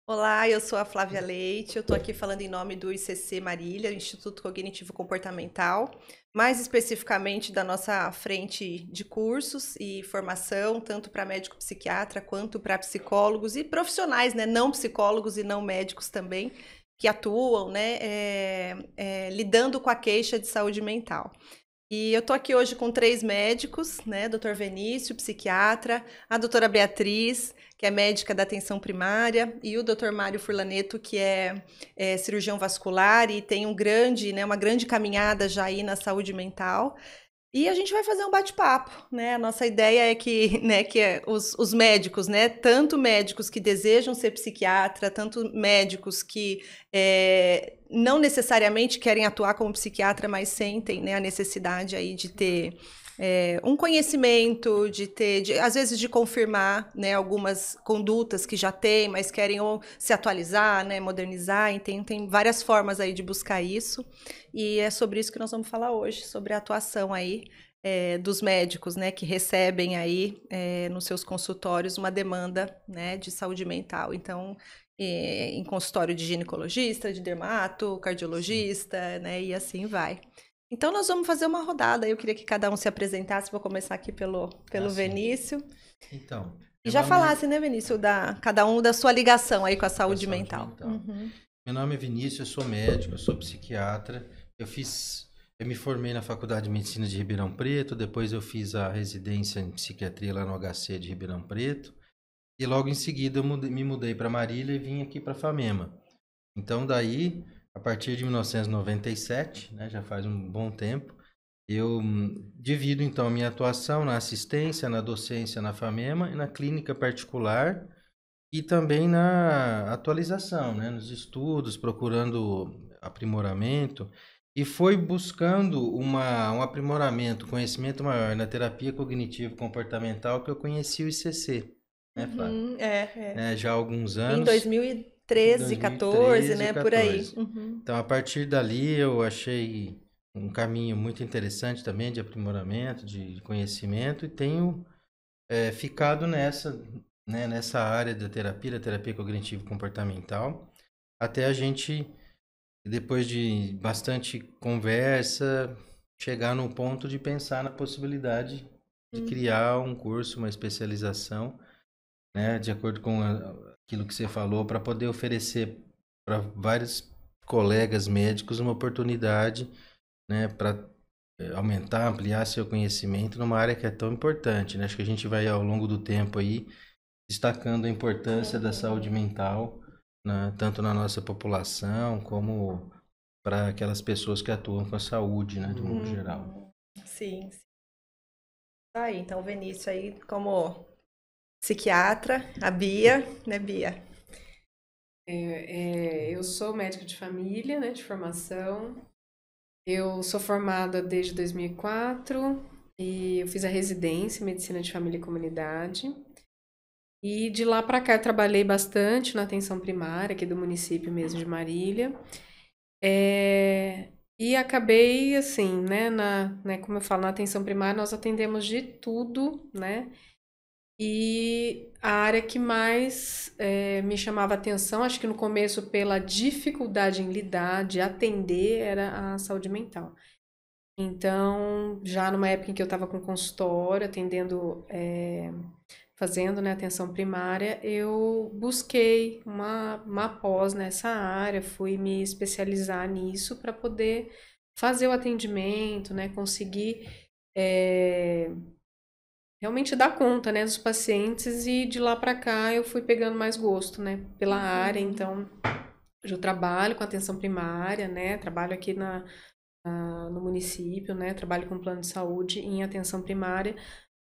Olá, eu sou a Flávia Leite, eu estou aqui falando em nome do ICC Marília, Instituto Cognitivo Comportamental, mais especificamente da nossa frente de cursos e formação, tanto para médico psiquiatra quanto para psicólogos e profissionais, né, não psicólogos e não médicos também, que atuam, né, lidando com a queixa de saúde mental. E eu tô aqui hoje com três médicos, né? Doutor Vinícius, psiquiatra, a doutora Beatriz, que é médica da atenção primária, e o doutor Mário Furlaneto, que é cirurgião vascular e tem uma grande caminhada já aí na saúde mental. E a gente vai fazer um bate-papo, né? A nossa ideia é que, né, os médicos, né, tanto médicos que desejam ser psiquiatra, tanto médicos que não necessariamente querem atuar como psiquiatra, mas sentem, né, a necessidade aí de ter um conhecimento, às vezes de confirmar, né, algumas condutas que já têm, mas querem ou se atualizar, né, modernizar, e tem várias formas aí de buscar isso. E é sobre isso que nós vamos falar hoje, sobre a atuação aí dos médicos, né, que recebem aí nos seus consultórios uma demanda, né, de saúde mental. Então, em consultório de ginecologista, de dermato, cardiologista, né, e assim vai. Então, nós vamos fazer uma rodada. Eu queria que cada um se apresentasse. Vou começar aqui pelo Sim. Vinícius. Então, E meu já nome falasse, né, Vinícius, cada um da sua ligação aí com a com a saúde saúde mental. mental. Uhum. Meu nome é Vinícius, eu sou médico, eu sou psiquiatra. Eu me formei na Faculdade de Medicina de Ribeirão Preto, depois eu fiz a residência em psiquiatria lá no HC de Ribeirão Preto, e logo em seguida me mudei para Marília e vim aqui para Famema. Então daí, a partir de 1997, né, já faz um bom tempo, eu divido então a minha atuação na assistência, na docência na Famema e na clínica particular e também na atualização, né, nos estudos, procurando aprimoramento e foi buscando um aprimoramento, conhecimento maior na terapia cognitivo comportamental que eu conheci o ICC, né, Flávio? Uhum, Né, já há alguns Em anos, em 2013, 14, 2013 e né? Por aí. 14. Uhum. Então, a partir dali, eu achei um caminho muito interessante também de aprimoramento, de conhecimento, e tenho ficado nessa área da terapia cognitivo-comportamental, até a gente, depois de bastante conversa, chegar no ponto de pensar na possibilidade de Uhum. criar um curso, uma especialização, né, de acordo com aquilo que você falou, para poder oferecer para vários colegas médicos uma oportunidade, né, para aumentar, ampliar seu conhecimento numa área que é tão importante, né? Acho que a gente vai ao longo do tempo aí destacando a importância da saúde Uhum. mental, né, tanto na nossa população como para aquelas pessoas que atuam com a saúde, né, de um modo geral. Uhum. Sim, sim. Tá aí, então o Vinícius aí como psiquiatra, a Bia, né, Bia? Eu sou médica de família, né, de formação. Eu sou formada desde 2004 e eu fiz a residência em Medicina de Família e Comunidade. E de lá para cá eu trabalhei bastante na atenção primária, aqui do município mesmo de Marília. E acabei, assim, né, como eu falo, na atenção primária nós atendemos de tudo, né? E a área que mais me chamava atenção, acho que no começo pela dificuldade em lidar, de atender, era a saúde mental. Então, já numa época em que eu estava com consultório, atendendo, fazendo, né, atenção primária, eu busquei uma pós nessa área, fui me especializar nisso para poder fazer o atendimento, né, conseguir realmente dar conta, né, dos pacientes e de lá para cá eu fui pegando mais gosto, né, pela área. Uhum. Então, hoje eu trabalho com atenção primária, né, trabalho aqui no município, né, trabalho com plano de saúde em atenção primária,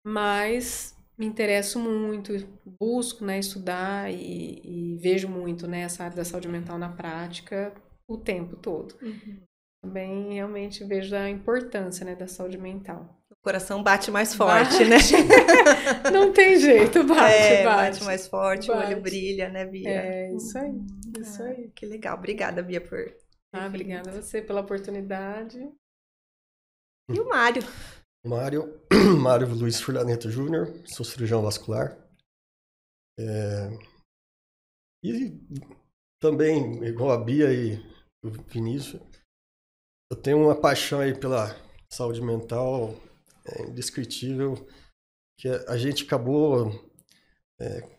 mas me interesso muito, busco, né, estudar e vejo muito, né, essa área da saúde mental na prática o tempo todo. Uhum. Também realmente vejo a importância, né, da saúde mental. O coração bate mais forte, né? Bate. Não tem jeito, bate, Bate bate, mais forte, o olho bate. brilha, né, Bia? É isso aí, isso aí. Que legal. Obrigada, Bia, por ter Ah, vindo. obrigada a você pela oportunidade. E o Mário? Mário, Mário Luiz Furlaneto Júnior, sou cirurgião vascular. E também, igual a Bia e o Vinícius, eu tenho uma paixão aí pela saúde mental indescritível, que a gente acabou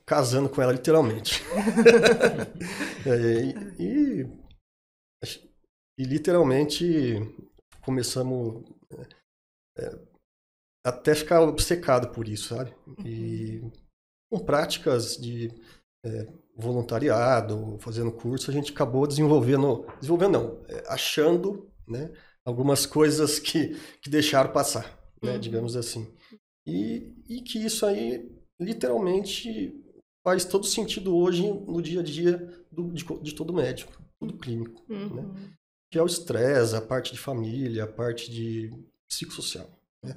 casando com ela literalmente. E literalmente começamos até ficar obcecado por isso, sabe? E com práticas de voluntariado, fazendo curso, a gente acabou achando, né, algumas coisas que deixaram passar, né, digamos assim. E que isso aí literalmente faz todo sentido hoje no dia a dia de todo médico, todo clínico, né? Que é o estresse, a parte de família, a parte de psicossocial, né?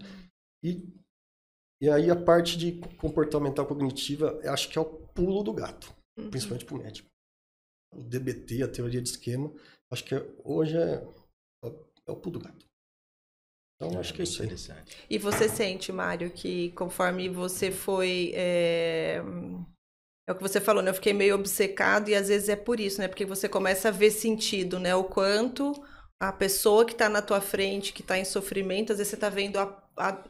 E aí a parte de comportamental cognitiva, eu acho que é o pulo do gato, principalmente para o médico. O DBT, a teoria de esquema, acho que hoje é o pulo do gato. Então, acho que é isso aí. E você sente, Mário, que conforme você foi... É o que você falou, né? Eu fiquei meio obcecado e às vezes é por isso, né? Porque você começa a ver sentido, né? O quanto a pessoa que está na tua frente, que está em sofrimento, às vezes você está vendo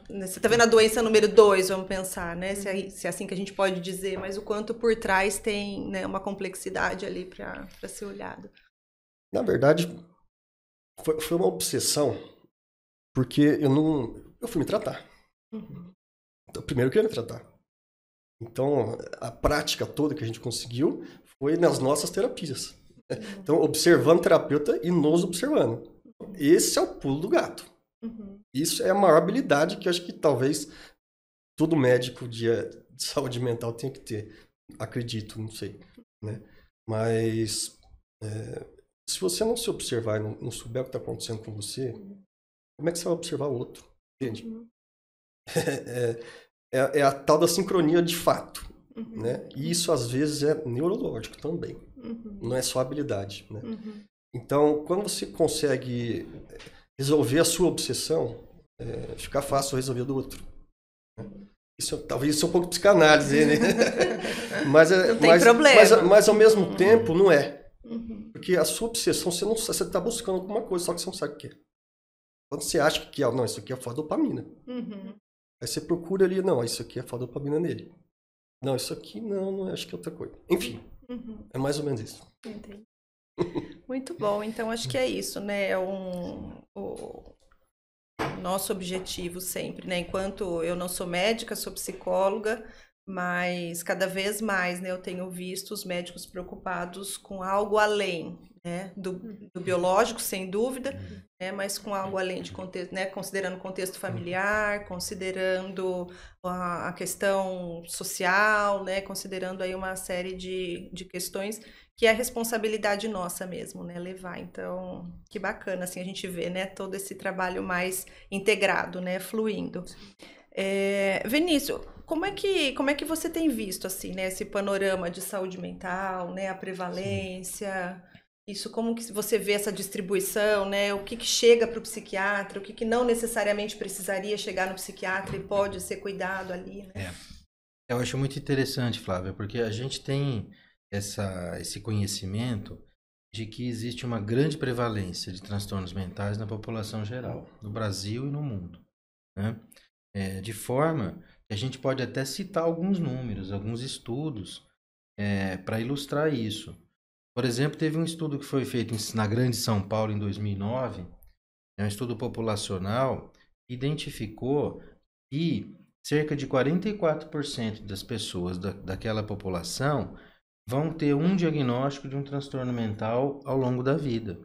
você tá vendo a doença número 2, vamos pensar, né? Se é assim que a gente pode dizer, mas o quanto por trás tem, né, uma complexidade ali para ser olhado. Na verdade, foi uma obsessão, porque eu fui me tratar. Então, primeiro eu queria me tratar. Então, a prática toda que a gente conseguiu foi nas nossas terapias. Então, observando o terapeuta e nos observando. Esse é o pulo do gato. Isso é a maior habilidade que eu acho que talvez todo médico de saúde mental tenha que ter. Acredito, não sei. Né? Mas, se você não se observar e não souber o que está acontecendo com você, como é que você vai observar o outro? Entende? É a tal da sincronia de fato, né? E isso às vezes é neurológico também, não é só habilidade, né? Então, quando você consegue resolver a sua obsessão, fica fácil resolver do outro. Talvez isso é um pouco de psicanálise, né? Não tem problema. Mas ao mesmo tempo não é. Porque a sua obsessão, você está buscando alguma coisa, só que você não sabe o que é. Quando você acha que não, isso aqui é a dopamina. Aí você procura ali, não, isso aqui é a dopamina nele. Não, isso aqui não, acho que é outra coisa. Enfim, é mais ou menos isso. Entendi. Muito bom, então acho que é isso, né? O nosso objetivo sempre, né? Enquanto eu não sou médica, sou psicóloga, mas cada vez mais, né, eu tenho visto os médicos preocupados com algo além, né, do biológico, sem dúvida, né, mas com algo além de contexto, né, considerando o contexto familiar, considerando a questão social, né, considerando aí uma série de questões que é a responsabilidade nossa mesmo, né, levar. Então, que bacana, assim, a gente vê, né, todo esse trabalho mais integrado, né, fluindo. Vinícius, como é que você tem visto, assim, né, esse panorama de saúde mental, né, a prevalência, isso, como que você vê essa distribuição, né, o que chega para o psiquiatra, o que não necessariamente precisaria chegar no psiquiatra e pode ser cuidado ali, né? Eu acho muito interessante, Flávia, porque a gente tem esse conhecimento de que existe uma grande prevalência de transtornos mentais na população geral, no Brasil e no mundo, né? De forma que a gente pode até citar alguns números, alguns estudos para ilustrar isso. Por exemplo, teve um estudo que foi feito na Grande São Paulo em 2009, um estudo populacional, que identificou que cerca de 44% das pessoas daquela população vão ter um diagnóstico de um transtorno mental ao longo da vida.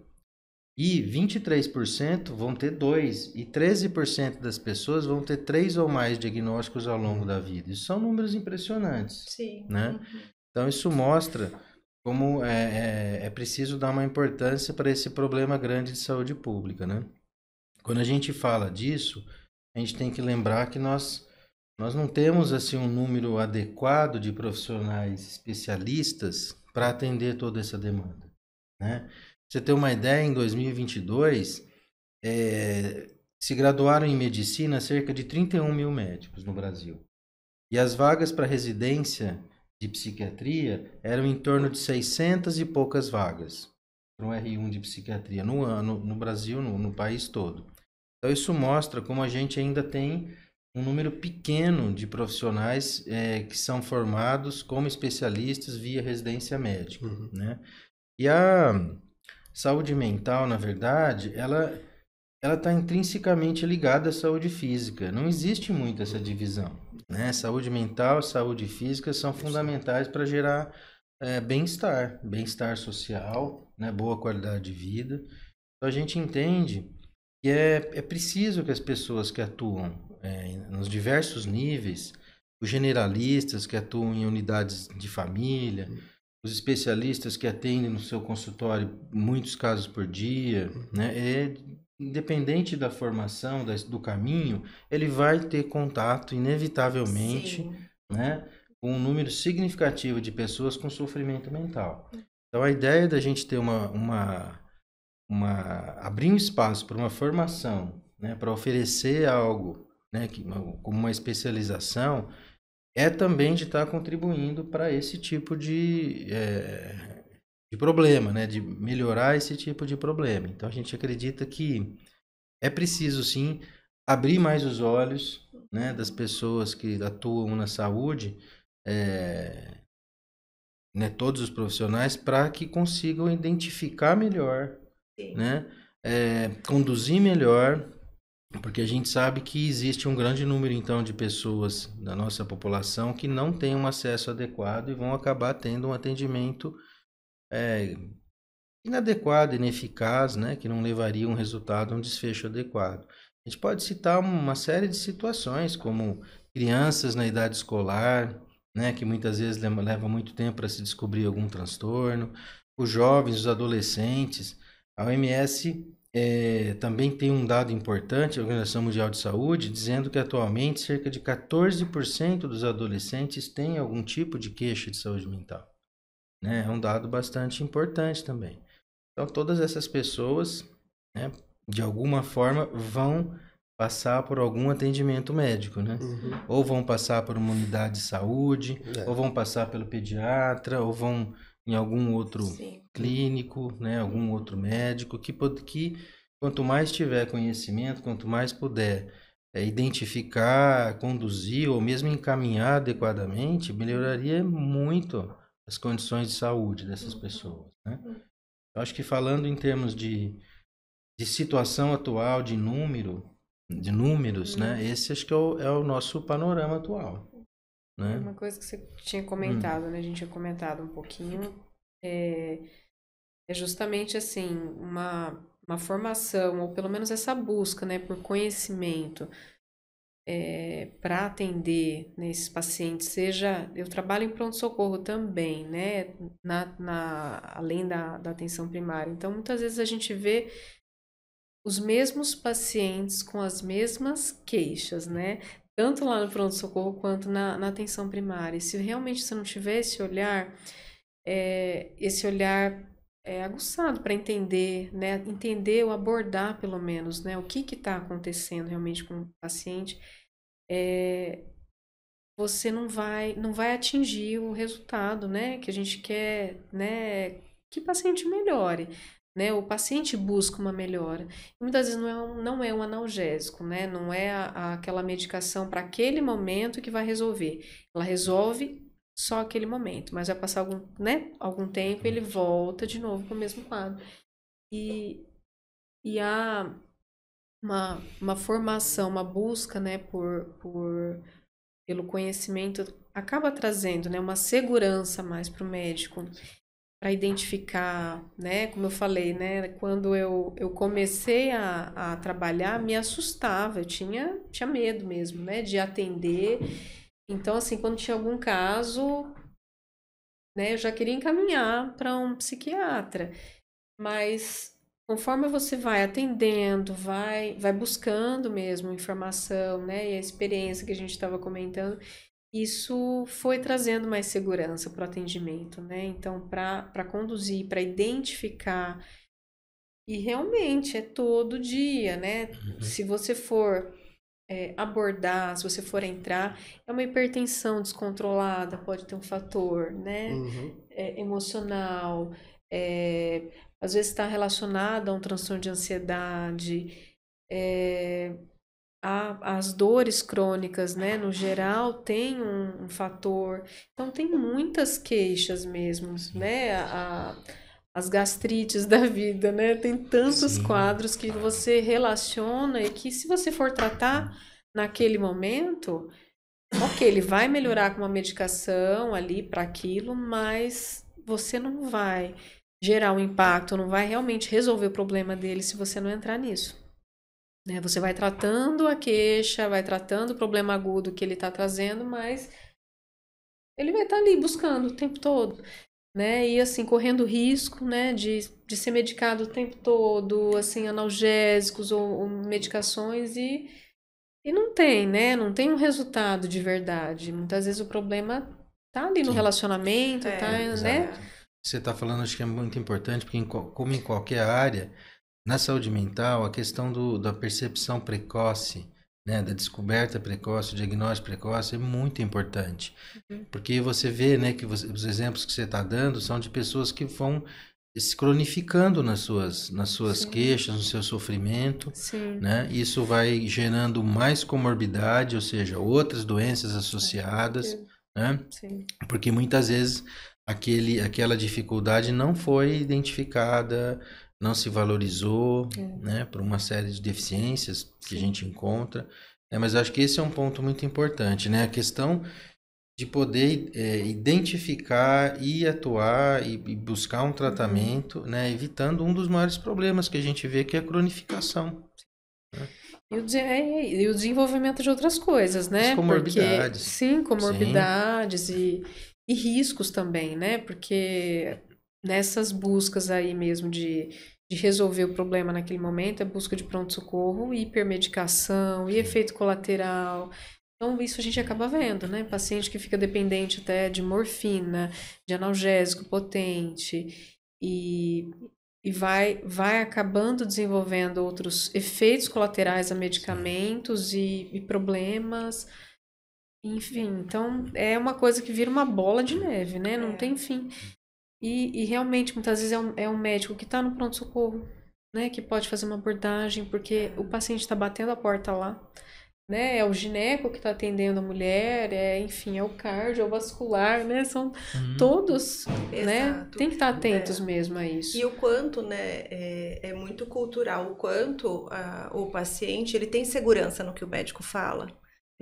E 23% vão ter 2, e 13% das pessoas vão ter 3 ou mais diagnósticos ao longo da vida. Isso são números impressionantes. Sim. Né? Então, isso mostra como é preciso dar uma importância para esse problema grande de saúde pública. Né? Quando a gente fala disso, a gente tem que lembrar que nós não temos assim, um número adequado de profissionais especialistas para atender toda essa demanda. Né? Pra você ter uma ideia, em 2022, se graduaram em medicina cerca de 31 mil médicos no Brasil. E as vagas para residência de psiquiatria eram em torno de 600 e poucas vagas para um R1 de psiquiatria no ano, no Brasil, no país todo. Então isso mostra como a gente ainda tem um número pequeno de profissionais que são formados como especialistas via residência médica, né? E a saúde mental, na verdade, ela está intrinsecamente ligada à saúde física. Não existe muito essa divisão, né? Saúde mental e saúde física são fundamentais para gerar bem-estar social, né? Boa qualidade de vida. Então a gente entende que é preciso que as pessoas que atuam nos diversos níveis, os generalistas que atuam em unidades de família, os especialistas que atendem no seu consultório muitos casos por dia, né? Independente da formação, do caminho, ele vai ter contato, inevitavelmente, né, com um número significativo de pessoas com sofrimento mental. Então, a ideia da gente ter abrir um espaço para uma formação, né, para oferecer algo, né, como uma especialização, é também de estar contribuindo para esse tipo de problema, né? De melhorar esse tipo de problema. Então, a gente acredita que é preciso, sim, abrir mais os olhos, né, das pessoas que atuam na saúde, né, todos os profissionais, para que consigam identificar melhor, né, conduzir melhor, porque a gente sabe que existe um grande número, então, de pessoas da nossa população que não têm um acesso adequado e vão acabar tendo um atendimento inadequado, ineficaz, né? Que não levaria um resultado, um desfecho adequado. A gente pode citar uma série de situações, como crianças na idade escolar, né? Que muitas vezes leva muito tempo para se descobrir algum transtorno, os jovens, os adolescentes. A OMS também tem um dado importante, a Organização Mundial de Saúde, dizendo que atualmente cerca de 14% dos adolescentes têm algum tipo de queixa de saúde mental, né? É um dado bastante importante também. Então, todas essas pessoas, né, de alguma forma, vão passar por algum atendimento médico, né? Ou vão passar por uma unidade de saúde, ou vão passar pelo pediatra, ou vão em algum outro clínico, né, algum outro médico, que quanto mais tiver conhecimento, quanto mais puder identificar, conduzir ou mesmo encaminhar adequadamente, melhoraria muito as condições de saúde dessas pessoas, né? Eu acho que falando em termos de situação atual, de números, né? Esse acho que é o nosso panorama atual, né? Uma coisa que você tinha comentado, né? A gente tinha comentado um pouquinho, é justamente assim, uma formação, ou pelo menos essa busca, né, por conhecimento, para atender, né, esses pacientes, seja, eu trabalho em pronto-socorro também, né, além da atenção primária, então muitas vezes a gente vê os mesmos pacientes com as mesmas queixas, né, tanto lá no pronto-socorro quanto na atenção primária. E se realmente você não tiver esse olhar aguçado para entender, né, entender ou abordar pelo menos, né, o que está acontecendo realmente com o paciente, você não vai atingir o resultado, né, que a gente quer, né, que o paciente melhore, né, o paciente busca uma melhora. E muitas vezes não é um analgésico, né, não é aquela medicação para aquele momento que vai resolver. Ela resolve só aquele momento, mas vai passar algum tempo e ele volta de novo para o mesmo quadro. E há uma formação, uma busca, né, pelo conhecimento, acaba trazendo, né, uma segurança mais para o médico, para identificar, né, como eu falei, né, quando eu comecei a trabalhar, me assustava, eu tinha medo mesmo, né, de atender. Então, assim, quando tinha algum caso, né, eu já queria encaminhar para um psiquiatra. Mas conforme você vai atendendo, vai buscando mesmo informação, né, e a experiência que a gente estava comentando, isso foi trazendo mais segurança para o atendimento, né? Então, para conduzir, para identificar, e realmente é todo dia, né? Se você for abordar, se você for entrar, é uma hipertensão descontrolada, pode ter um fator, né? Emocional, às vezes está relacionado a um transtorno de ansiedade, as dores crônicas, né, no geral, tem um fator. Então, tem muitas queixas mesmo, né? As gastrites da vida, né? Tem tantos Sim. quadros que você relaciona e que, se você for tratar naquele momento, ok, ele vai melhorar com uma medicação ali para aquilo, mas você não vai gerar um impacto, não vai realmente resolver o problema dele se você não entrar nisso. Né? Você vai tratando a queixa, vai tratando o problema agudo que ele está trazendo, mas ele vai estar ali buscando o tempo todo, né? E assim, correndo risco, né, de ser medicado o tempo todo, assim, analgésicos ou medicações e não tem, né? Não tem um resultado de verdade. Muitas vezes o problema tá ali no Sim. relacionamento, tá, né? Você está falando, acho que é muito importante, porque como em qualquer área, na saúde mental, a questão da percepção precoce, né, da descoberta precoce, o diagnóstico precoce é muito importante. Porque você vê, né, que os exemplos que você está dando são de pessoas que vão se cronificando nas suas Sim. queixas, no seu sofrimento, Sim. né? Isso vai gerando mais comorbidade, ou seja, outras doenças associadas, né? Sim. Porque muitas vezes aquela dificuldade não foi identificada, não se valorizou, né, por uma série de deficiências que a gente encontra. Mas eu acho que esse é um ponto muito importante, né? A questão de poder identificar e atuar e buscar um tratamento, né, evitando um dos maiores problemas que a gente vê, que é a cronificação. E o desenvolvimento de outras coisas, né? As comorbidades. Porque, sim, comorbidades e riscos também, né? Porque nessas buscas aí mesmo de resolver o problema naquele momento, é busca de pronto-socorro, hipermedicação e efeito colateral. Então, isso a gente acaba vendo, né? Paciente que fica dependente até de morfina, de analgésico potente e vai acabando desenvolvendo outros efeitos colaterais a medicamentos e problemas. Enfim, então é uma coisa que vira uma bola de neve, né? Não tem fim. E realmente, muitas vezes é um médico que está no pronto-socorro, né? Que pode fazer uma abordagem, porque o paciente está batendo a porta lá. Né? É o gineco que está atendendo a mulher, enfim, é o cardiovascular, né? São todos, né? Tem que estar atentos mesmo a isso. E o quanto, né, é muito cultural, o quanto o paciente, ele tem segurança no que o médico fala.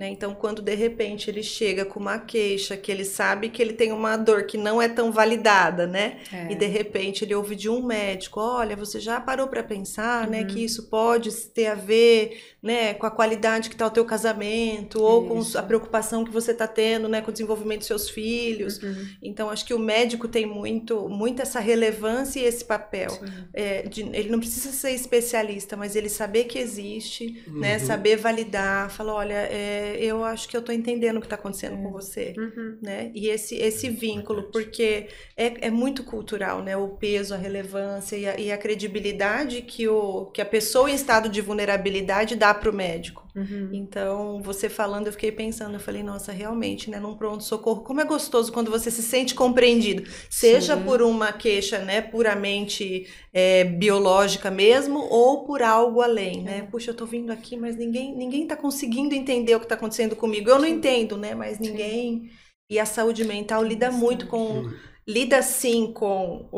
Né? Então, quando de repente ele chega com uma queixa, que ele sabe que ele tem uma dor que não é tão validada, né? E de repente ele ouve de um médico, olha, você já parou para pensar, né, que isso pode ter a ver, né, com a qualidade que está o teu casamento, ou com a preocupação que você está tendo, né, com o desenvolvimento dos seus filhos. Então, acho que o médico tem muito essa relevância e esse papel. Ele não precisa ser especialista, mas ele saber que existe, né, saber validar, falar, olha, eu acho que eu estou entendendo o que está acontecendo com você, né? E esse vínculo, porque é muito cultural, né? O peso, a relevância e a credibilidade que a pessoa em estado de vulnerabilidade dá para o médico. Então, você falando, eu fiquei pensando, eu falei, nossa, realmente, né? Num pronto-socorro, como é gostoso quando você se sente compreendido, seja por uma queixa, né, puramente biológica mesmo, ou por algo além, né? Puxa, eu tô vindo aqui, mas ninguém tá conseguindo entender o que tá acontecendo comigo. Eu não entendo, né? Mas ninguém... E a saúde mental lida muito com... Lida sim com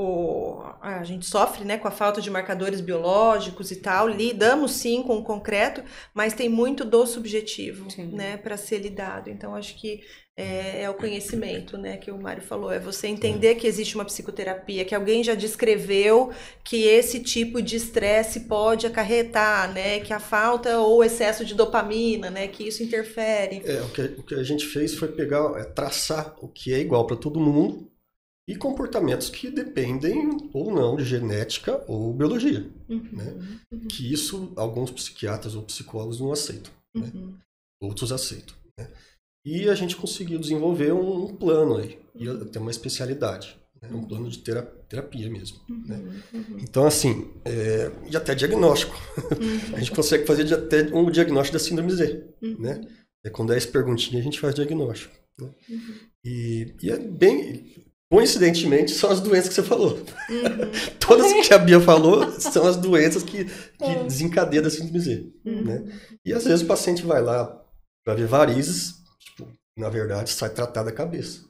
a gente sofre, né, com a falta de marcadores biológicos e tal, lidamos sim com o concreto, mas tem muito do subjetivo, né, para ser lidado. Então acho que é o conhecimento, né, que o Mário falou, é você entender que existe uma psicoterapia, que alguém já descreveu que esse tipo de estresse pode acarretar, né, que a falta ou excesso de dopamina, né, que isso interfere. O que a gente fez foi traçar o que é igual para todo mundo, e comportamentos que dependem ou não de genética ou biologia. Né? Que isso alguns psiquiatras ou psicólogos não aceitam. Né? Outros aceitam. Né? E a gente conseguiu desenvolver um plano aí. E ter uma especialidade. É um plano de terapia mesmo. Né? Então, assim, e até diagnóstico. A gente consegue fazer até um diagnóstico da síndrome Z. Né? Com 10 perguntinhas a gente faz diagnóstico. Né? E é bem... Coincidentemente, são as doenças que você falou. Todas que a Bia falou são as doenças que desencadeiam a síndrome Z. Né? E às vezes o paciente vai lá para ver varizes, tipo, na verdade, sai tratado a cabeça.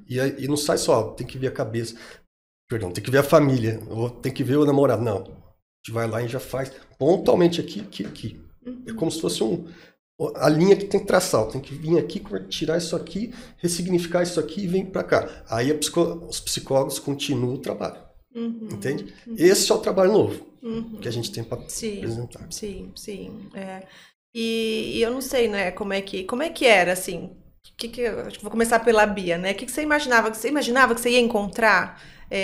E não sai só, tem que ver a cabeça. Perdão, tem que ver a família, ou tem que ver o namorado. Não, a gente vai lá e já faz pontualmente aqui. É como se fosse a linha que tem que traçar. Tem que vir aqui, tirar isso aqui, ressignificar isso aqui e vem para cá. Aí os psicólogos continuam o trabalho. Entende? Esse é o trabalho novo que a gente tem para apresentar. Sim. E eu não sei, né, como é que era, assim, acho que vou começar pela Bia, né? O que você imaginava? Você imaginava que você ia encontrar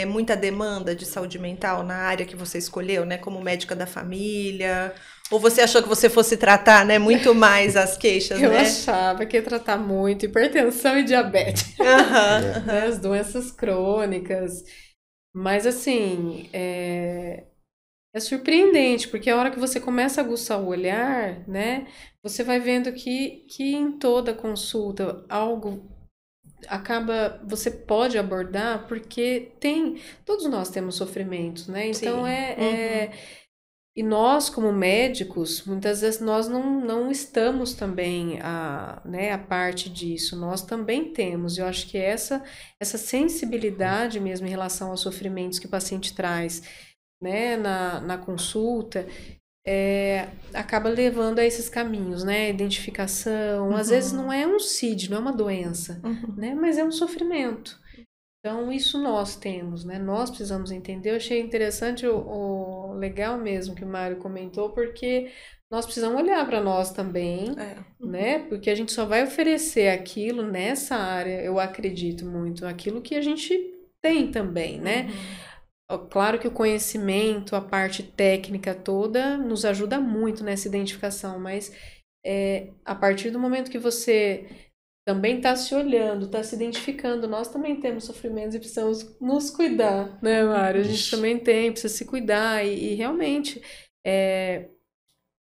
muita demanda de saúde mental na área que você escolheu, né? Como médica da família? Ou você achou que você fosse tratar, né, muito mais as queixas, Eu né? achava que ia tratar muito hipertensão e diabetes. Né, as doenças crônicas. Mas, assim, é surpreendente, porque a hora que você começa a aguçar o olhar, né, você vai vendo que em toda consulta algo você pode abordar, porque todos nós temos sofrimentos, né? Então e nós, como médicos, muitas vezes nós não estamos também a parte disso, nós também temos. Eu acho que essa sensibilidade mesmo em relação aos sofrimentos que o paciente traz, né, na consulta, acaba levando a esses caminhos, né? Identificação, às vezes não é um CID, não é uma doença, né? Mas é um sofrimento. Então, isso nós temos, né? Nós precisamos entender. Eu achei interessante o legal mesmo que o Mário comentou, porque nós precisamos olhar para nós também, né? Porque a gente só vai oferecer aquilo nessa área, eu acredito muito, aquilo que a gente tem também, né? Claro que o conhecimento, a parte técnica toda, nos ajuda muito nessa identificação, mas a partir do momento que você também está se olhando, está se identificando, nós também temos sofrimentos e precisamos nos cuidar, né, Mário? A gente também precisa se cuidar e realmente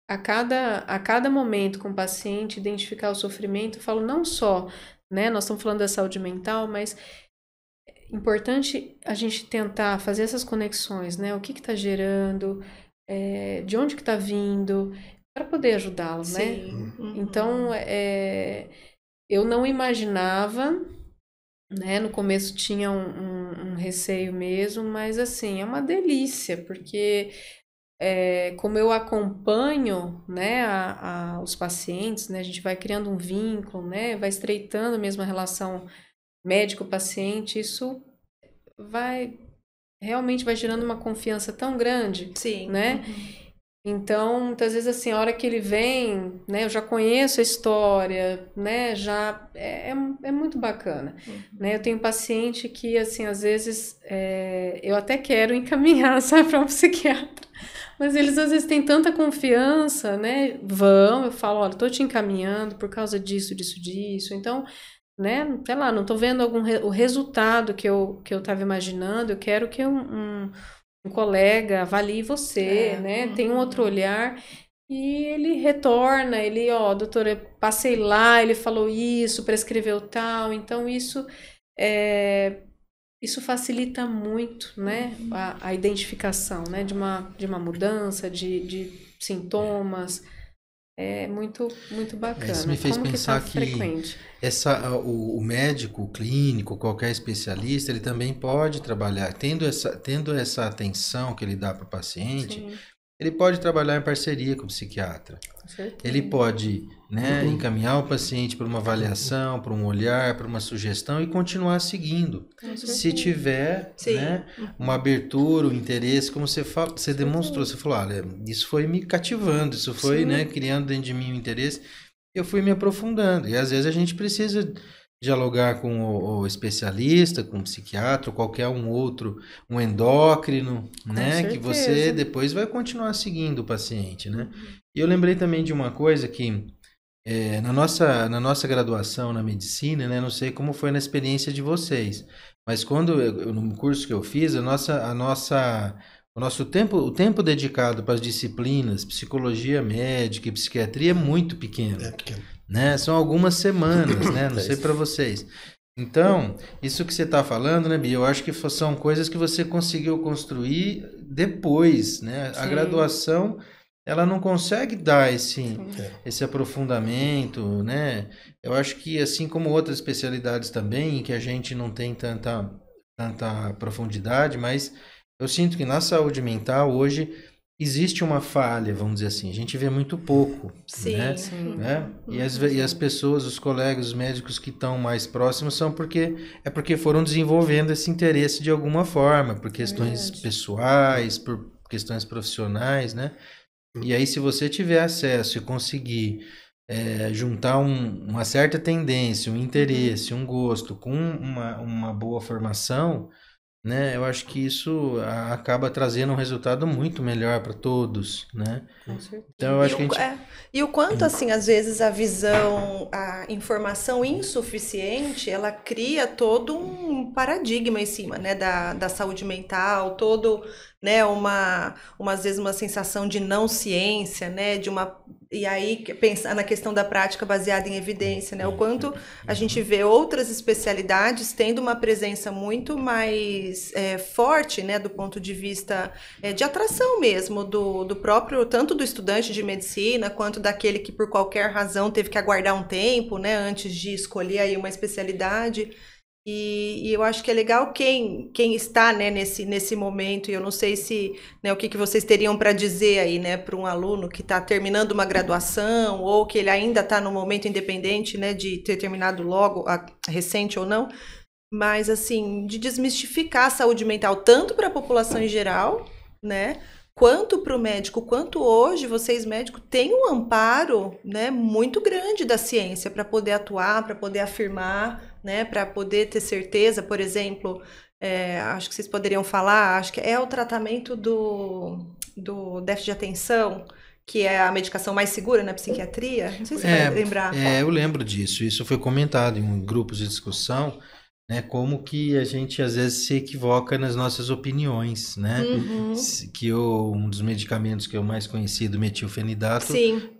a cada momento com o paciente, identificar o sofrimento, eu falo não só, né, nós estamos falando da saúde mental, mas é importante a gente tentar fazer essas conexões, né? O que está gerando, de onde que está vindo, para poder ajudá-los, né? Então, eu não imaginava, né? No começo tinha um receio mesmo, mas assim, é uma delícia, porque como eu acompanho, né, os pacientes, né? A gente vai criando um vínculo, né? Vai estreitando mesmo a relação médico-paciente, isso realmente vai gerando uma confiança tão grande, né? Então, muitas vezes, assim, a hora que ele vem, né, eu já conheço a história, né, já é muito bacana, né? Eu tenho paciente que, assim, às vezes, eu até quero encaminhar, sabe, para um psiquiatra, mas eles, às vezes, têm tanta confiança, né? Eu falo, olha, tô te encaminhando por causa disso, então, né, sei lá, não tô vendo o resultado que eu estava imaginando, eu quero que um colega avalie você, né, tem um outro olhar, e ele retorna, doutora, eu passei lá, ele falou isso, prescreveu tal, então isso facilita muito, né, a identificação, né, de uma mudança, de sintomas. É muito, muito bacana. Isso me fez Como pensar que tá frequente? O médico, o clínico, qualquer especialista, ele também pode trabalhar, tendo essa atenção que ele dá para o paciente, Sim. ele pode trabalhar em parceria com o psiquiatra. Com certeza. Ele pode, né, encaminhar o paciente para uma avaliação, para um olhar, para uma sugestão e continuar seguindo. Se tiver, né, uma abertura, um interesse, como você demonstrou, você falou, olha, isso foi me cativando, isso foi, né, criando dentro de mim um interesse, eu fui me aprofundando. E às vezes a gente precisa dialogar com o especialista, com o psiquiatra, ou qualquer outro, um endócrino, né, que você depois vai continuar seguindo o paciente, né. E eu lembrei também de uma coisa que na nossa graduação na medicina, né, não sei como foi na experiência de vocês, Mas no curso que eu fiz, o nosso tempo, o tempo dedicado para as disciplinas, psicologia médica e psiquiatria é muito pequeno. É pequeno. Né? São algumas semanas, né? Não sei para vocês. Então, isso que você está falando, né, Bia? Eu acho que são coisas que você conseguiu construir depois, né? A graduação, ela não consegue dar esse aprofundamento, né? Eu acho que, assim como outras especialidades também, em que a gente não tem tanta profundidade, mas eu sinto que na saúde mental, hoje, existe uma falha, vamos dizer assim. A gente vê muito pouco, né? Né? E as pessoas, os colegas, os médicos que estão mais próximos porque foram desenvolvendo esse interesse de alguma forma, por questões pessoais, por questões profissionais, né? E aí, se você tiver acesso e conseguir juntar uma certa tendência, um interesse, um gosto com uma boa formação, né? Eu acho que isso acaba trazendo um resultado muito melhor para todos, né? Com certeza. Então, eu acho que E o quanto, assim, às vezes a informação insuficiente, ela cria todo um paradigma em cima, né, da saúde mental, né, às vezes uma sensação de não ciência, né, e aí pensar na questão da prática baseada em evidência, né, o quanto a gente vê outras especialidades tendo uma presença muito mais forte, né, do ponto de vista de atração mesmo, do próprio, tanto do estudante de medicina, quanto daquele que por qualquer razão teve que aguardar um tempo, né, antes de escolher aí uma especialidade. E eu acho que é legal quem está, né, nesse momento, e eu não sei se, né, o que vocês teriam para dizer aí, né, para um aluno que está terminando uma graduação, ou que ele ainda está no momento independente, né, de ter terminado logo, recente ou não, mas assim, de desmistificar a saúde mental, tanto para a população em geral, né, quanto para o médico, quanto hoje vocês médicos têm um amparo, né, muito grande da ciência para poder atuar, para poder afirmar, né, para poder ter certeza. Por exemplo, acho que vocês poderiam falar, acho que é o tratamento do déficit de atenção, que é a medicação mais segura na psiquiatria. Não sei se você vai lembrar. Eu lembro disso. Isso foi comentado em grupos de discussão, né, como que a gente às vezes se equivoca nas nossas opiniões, né? Que um dos medicamentos que é o mais conhecido, metilfenidato,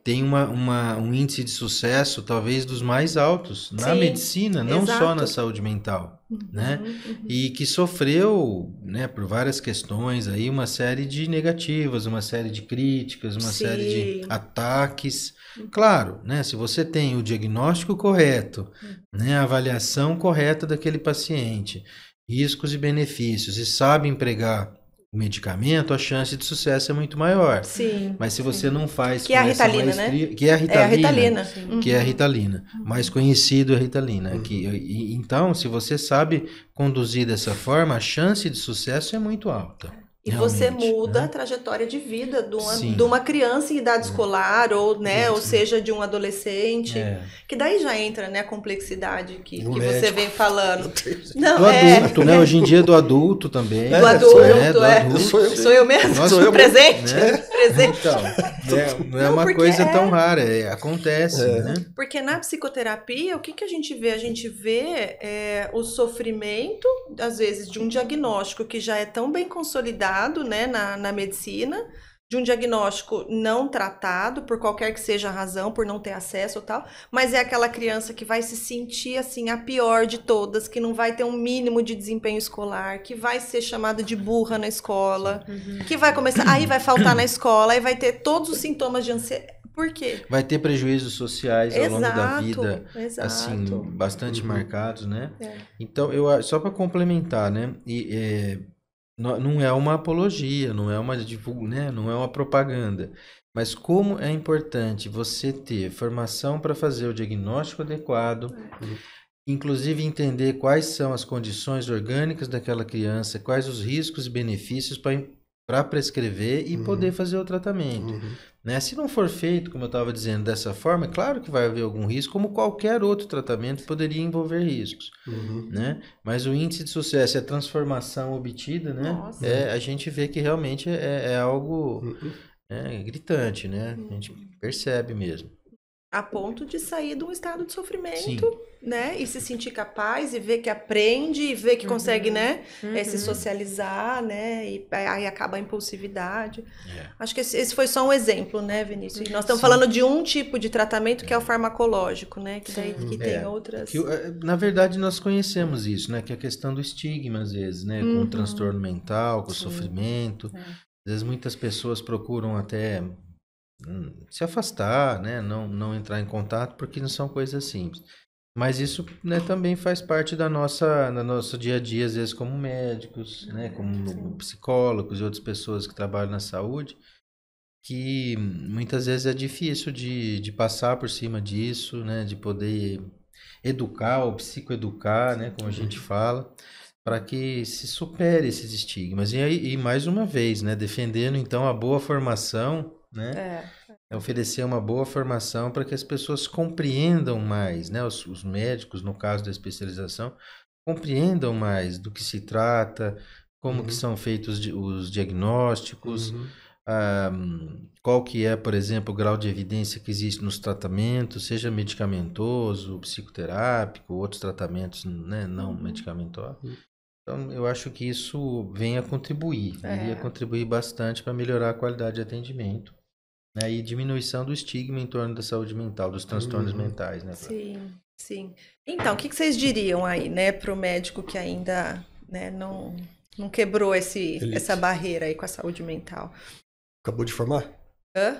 tem um índice de sucesso talvez dos mais altos na medicina, não só na saúde mental, né? E que sofreu, né, por várias questões aí, uma série de negativas, uma série de críticas, uma série de ataques. Claro, né, se você tem o diagnóstico correto, né, a avaliação correta daquele paciente, riscos e benefícios, e sabe empregar o medicamento, a chance de sucesso é muito maior. Mas se você não faz que é a Ritalina, né? Que é a Ritalina. Que é a Ritalina. Mais conhecido é a Ritalina. Então, se você sabe conduzir dessa forma, a chance de sucesso é muito alta. E você muda, né, a trajetória de vida de uma criança em idade escolar, ou, né, ou seja, de um adolescente. Que daí já entra, né, a complexidade que você vem falando. Não, do adulto, né? Hoje em dia do adulto também. Do adulto, Sou eu mesmo? Sou eu presente? Né? Presente. Então, não é uma coisa tão rara, acontece, né? Porque na psicoterapia, o que a gente vê? A gente vê o sofrimento, às vezes, de um diagnóstico que já é tão bem consolidado, né, na medicina, de um diagnóstico não tratado, por qualquer que seja a razão, por não ter acesso ou tal, mas é aquela criança que vai se sentir, assim, a pior de todas, que não vai ter um mínimo de desempenho escolar, que vai ser chamada de burra na escola, que vai começar, aí vai faltar na escola, aí vai ter todos os sintomas de ansiedade. Por quê? Vai ter prejuízos sociais ao longo da vida, assim, bastante marcados, né? Então, só para complementar, né, não é uma apologia, não é uma propaganda, mas como é importante você ter formação para fazer o diagnóstico adequado, inclusive entender quais são as condições orgânicas daquela criança, quais os riscos e benefícios para prescrever e poder fazer o tratamento. Né? Se não for feito, como eu estava dizendo, dessa forma, é claro que vai haver algum risco, como qualquer outro tratamento poderia envolver riscos. Né? Mas o índice de sucesso e a transformação obtida, né? A gente vê que realmente é algo gritante, né? A gente percebe mesmo. A ponto de sair de um estado de sofrimento. Sim. né? E se sentir capaz e ver que aprende e ver que consegue, né? Se socializar, né? E aí acaba a impulsividade. Acho que esse foi só um exemplo, né, Vinícius? E nós estamos falando de um tipo de tratamento que é o farmacológico, né? Que daí que tem outras... Na verdade, nós conhecemos isso, né? Que é a questão do estigma, às vezes, né? Com o transtorno mental, com o sofrimento. Às vezes muitas pessoas procuram até se afastar, né? Não entrar em contato, porque não são coisas simples. Mas isso, né, também faz parte do nosso dia a dia, às vezes como médicos, né, como psicólogos e outras pessoas que trabalham na saúde, que muitas vezes é difícil de passar por cima disso, né, de poder educar ou psicoeducar, né, como a gente fala, para que se supere esses estigmas. E mais uma vez, né, defendendo então a boa formação, né, oferecer uma boa formação para que as pessoas compreendam mais, né? Os médicos, no caso da especialização, compreendam mais do que se trata, como que são feitos os diagnósticos, qual que é, por exemplo, o grau de evidência que existe nos tratamentos, seja medicamentoso, psicoterápico, outros tratamentos, né, não medicamentosos. Então, eu acho que isso vem a contribuir, iria contribuir bastante para melhorar a qualidade de atendimento. Né, e diminuição do estigma em torno da saúde mental, dos transtornos mentais, né? Sim. Então, o que vocês diriam aí, né, para o médico que ainda, né, não quebrou essa barreira aí com a saúde mental? Acabou de formar?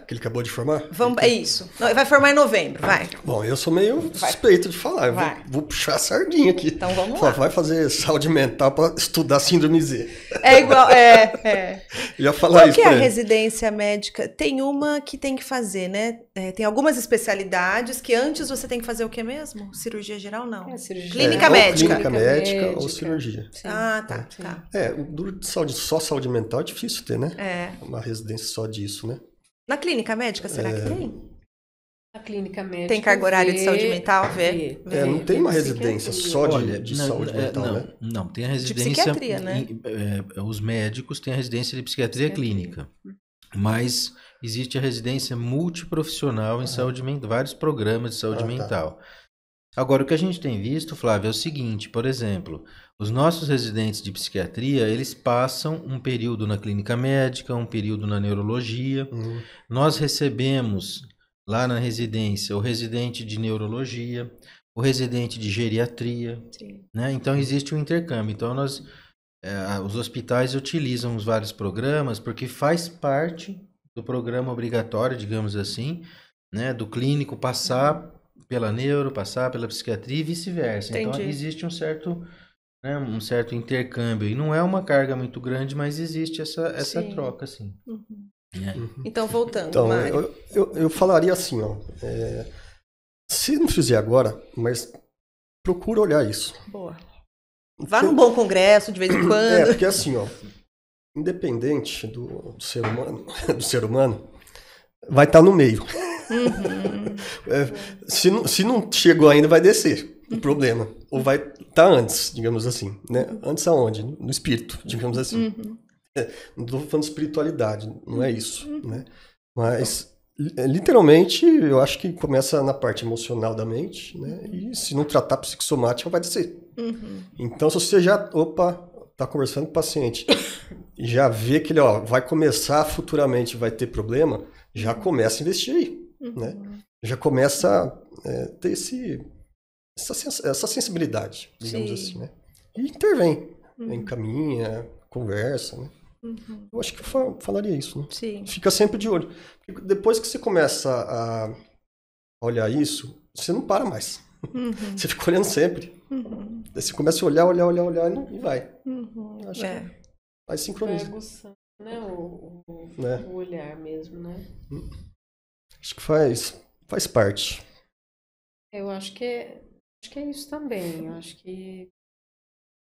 Que ele acabou de formar? É isso. Vai formar em novembro, vai. Bom, eu sou meio suspeito de falar. Eu vou puxar a sardinha aqui. Então vamos lá. Vai fazer saúde mental para estudar síndrome Z. É igual, Ia falar isso. Qual que é a residência médica? Tem uma que tem que fazer, né? Tem algumas especialidades que antes você tem que fazer o que mesmo? Cirurgia geral, não. Cirurgia. Clínica médica. Clínica médica ou cirurgia. Sim. Ah, tá. O duro de saúde, só saúde mental é difícil ter, né? Uma residência só disso, né? Na clínica médica, será que tem? A clínica médica tem carga horária de saúde mental? Não tem uma residência só de saúde mental, né? Não, tem a residência... De psiquiatria, né? Os médicos têm a residência de psiquiatria clínica. Mas existe a residência multiprofissional em saúde mental, vários programas de saúde mental. Agora, o que a gente tem visto, Flávio, é o seguinte, por exemplo, os nossos residentes de psiquiatria, eles passam um período na clínica médica, um período na neurologia. Nós recebemos lá na residência o residente de neurologia, o residente de geriatria, né? Então existe um intercâmbio. Então os hospitais utilizam os vários programas porque faz parte do programa obrigatório, digamos assim, né? Do clínico passar pela neuro, passar pela psiquiatria e vice-versa. Então existe um certo intercâmbio. E não é uma carga muito grande, mas existe essa troca, assim. Então, voltando, Mário. Eu falaria assim, ó. Se não fizer agora, mas procura olhar isso. Boa. Vá num bom congresso de vez em quando. Porque assim, ó, independente do ser humano, vai estar no meio. Se não chegou ainda, vai descer o problema. Ou vai estar antes, digamos assim. Né? Antes aonde? No espírito, digamos assim. Não estou falando de espiritualidade, não é isso. Né? Mas, literalmente, eu acho que começa na parte emocional da mente. Né? E se não tratar psicossomática, vai descer. Então, se você já está conversando com o paciente e já vê que ele vai começar futuramente, vai ter problema, já começa a investir aí. Né? Já começa a ter essa sensibilidade, digamos assim, né? E intervém, encaminha, conversa, né? Eu acho que eu falaria isso, né? Sim. Fica sempre de olho. Porque depois que você começa a olhar isso, você não para mais. Você fica olhando sempre. Daí você começa a olhar e vai. Acho que vai sincronizar. Né? O olhar mesmo, né? Acho que faz parte. Eu acho que é isso também. Eu acho que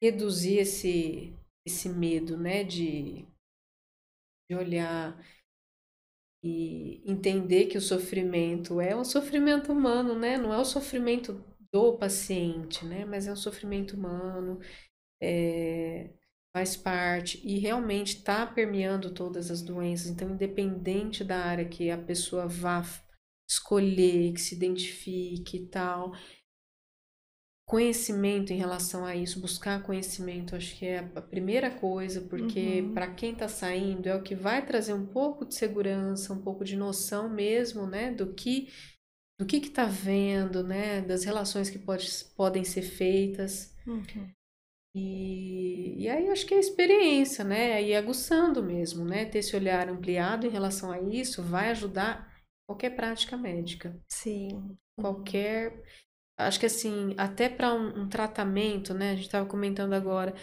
reduzir esse medo, né, de olhar e entender que o sofrimento é um sofrimento humano, né? Não é o sofrimento do paciente, né? Mas é um sofrimento humano, faz parte e realmente está permeando todas as doenças. Então, independente da área que a pessoa vá escolher, que se identifique e tal, conhecimento em relação a isso, buscar conhecimento, acho que é a primeira coisa, porque para quem está saindo é o que vai trazer um pouco de segurança, um pouco de noção mesmo, né, do que está vendo, né, das relações que podem ser feitas. E aí acho que é a experiência, né, e aguçando mesmo, né, ter esse olhar ampliado em relação a isso vai ajudar qualquer prática médica. Sim. Qualquer... Acho que assim, até para um tratamento, né? A gente estava comentando agora.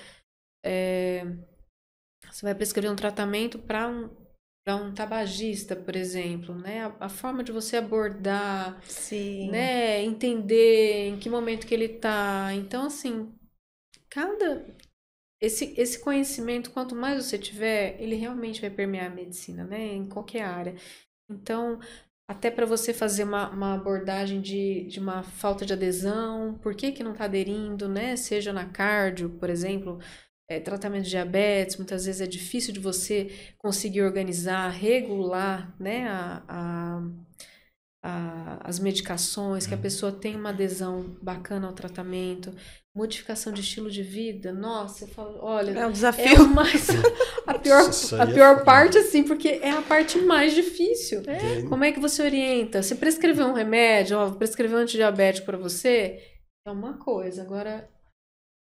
Você vai prescrever um tratamento para um tabagista, por exemplo, né? A forma de você abordar, Sim. né? Entender em que momento que ele está. Então, assim, esse conhecimento, quanto mais você tiver, ele realmente vai permear a medicina, né? Em qualquer área. Então, até para você fazer uma abordagem de uma falta de adesão, por que não está aderindo, né? Seja na cardio, por exemplo, tratamento de diabetes, muitas vezes é difícil de você conseguir organizar, regular, né? As medicações, que a pessoa tem uma adesão bacana ao tratamento, modificação de estilo de vida, nossa, eu falo, olha, é um desafio. A pior parte, assim, porque é a parte mais difícil. Como é que você orienta? Você prescreveu um remédio, ó, prescreveu um antidiabético para você, é uma coisa. Agora,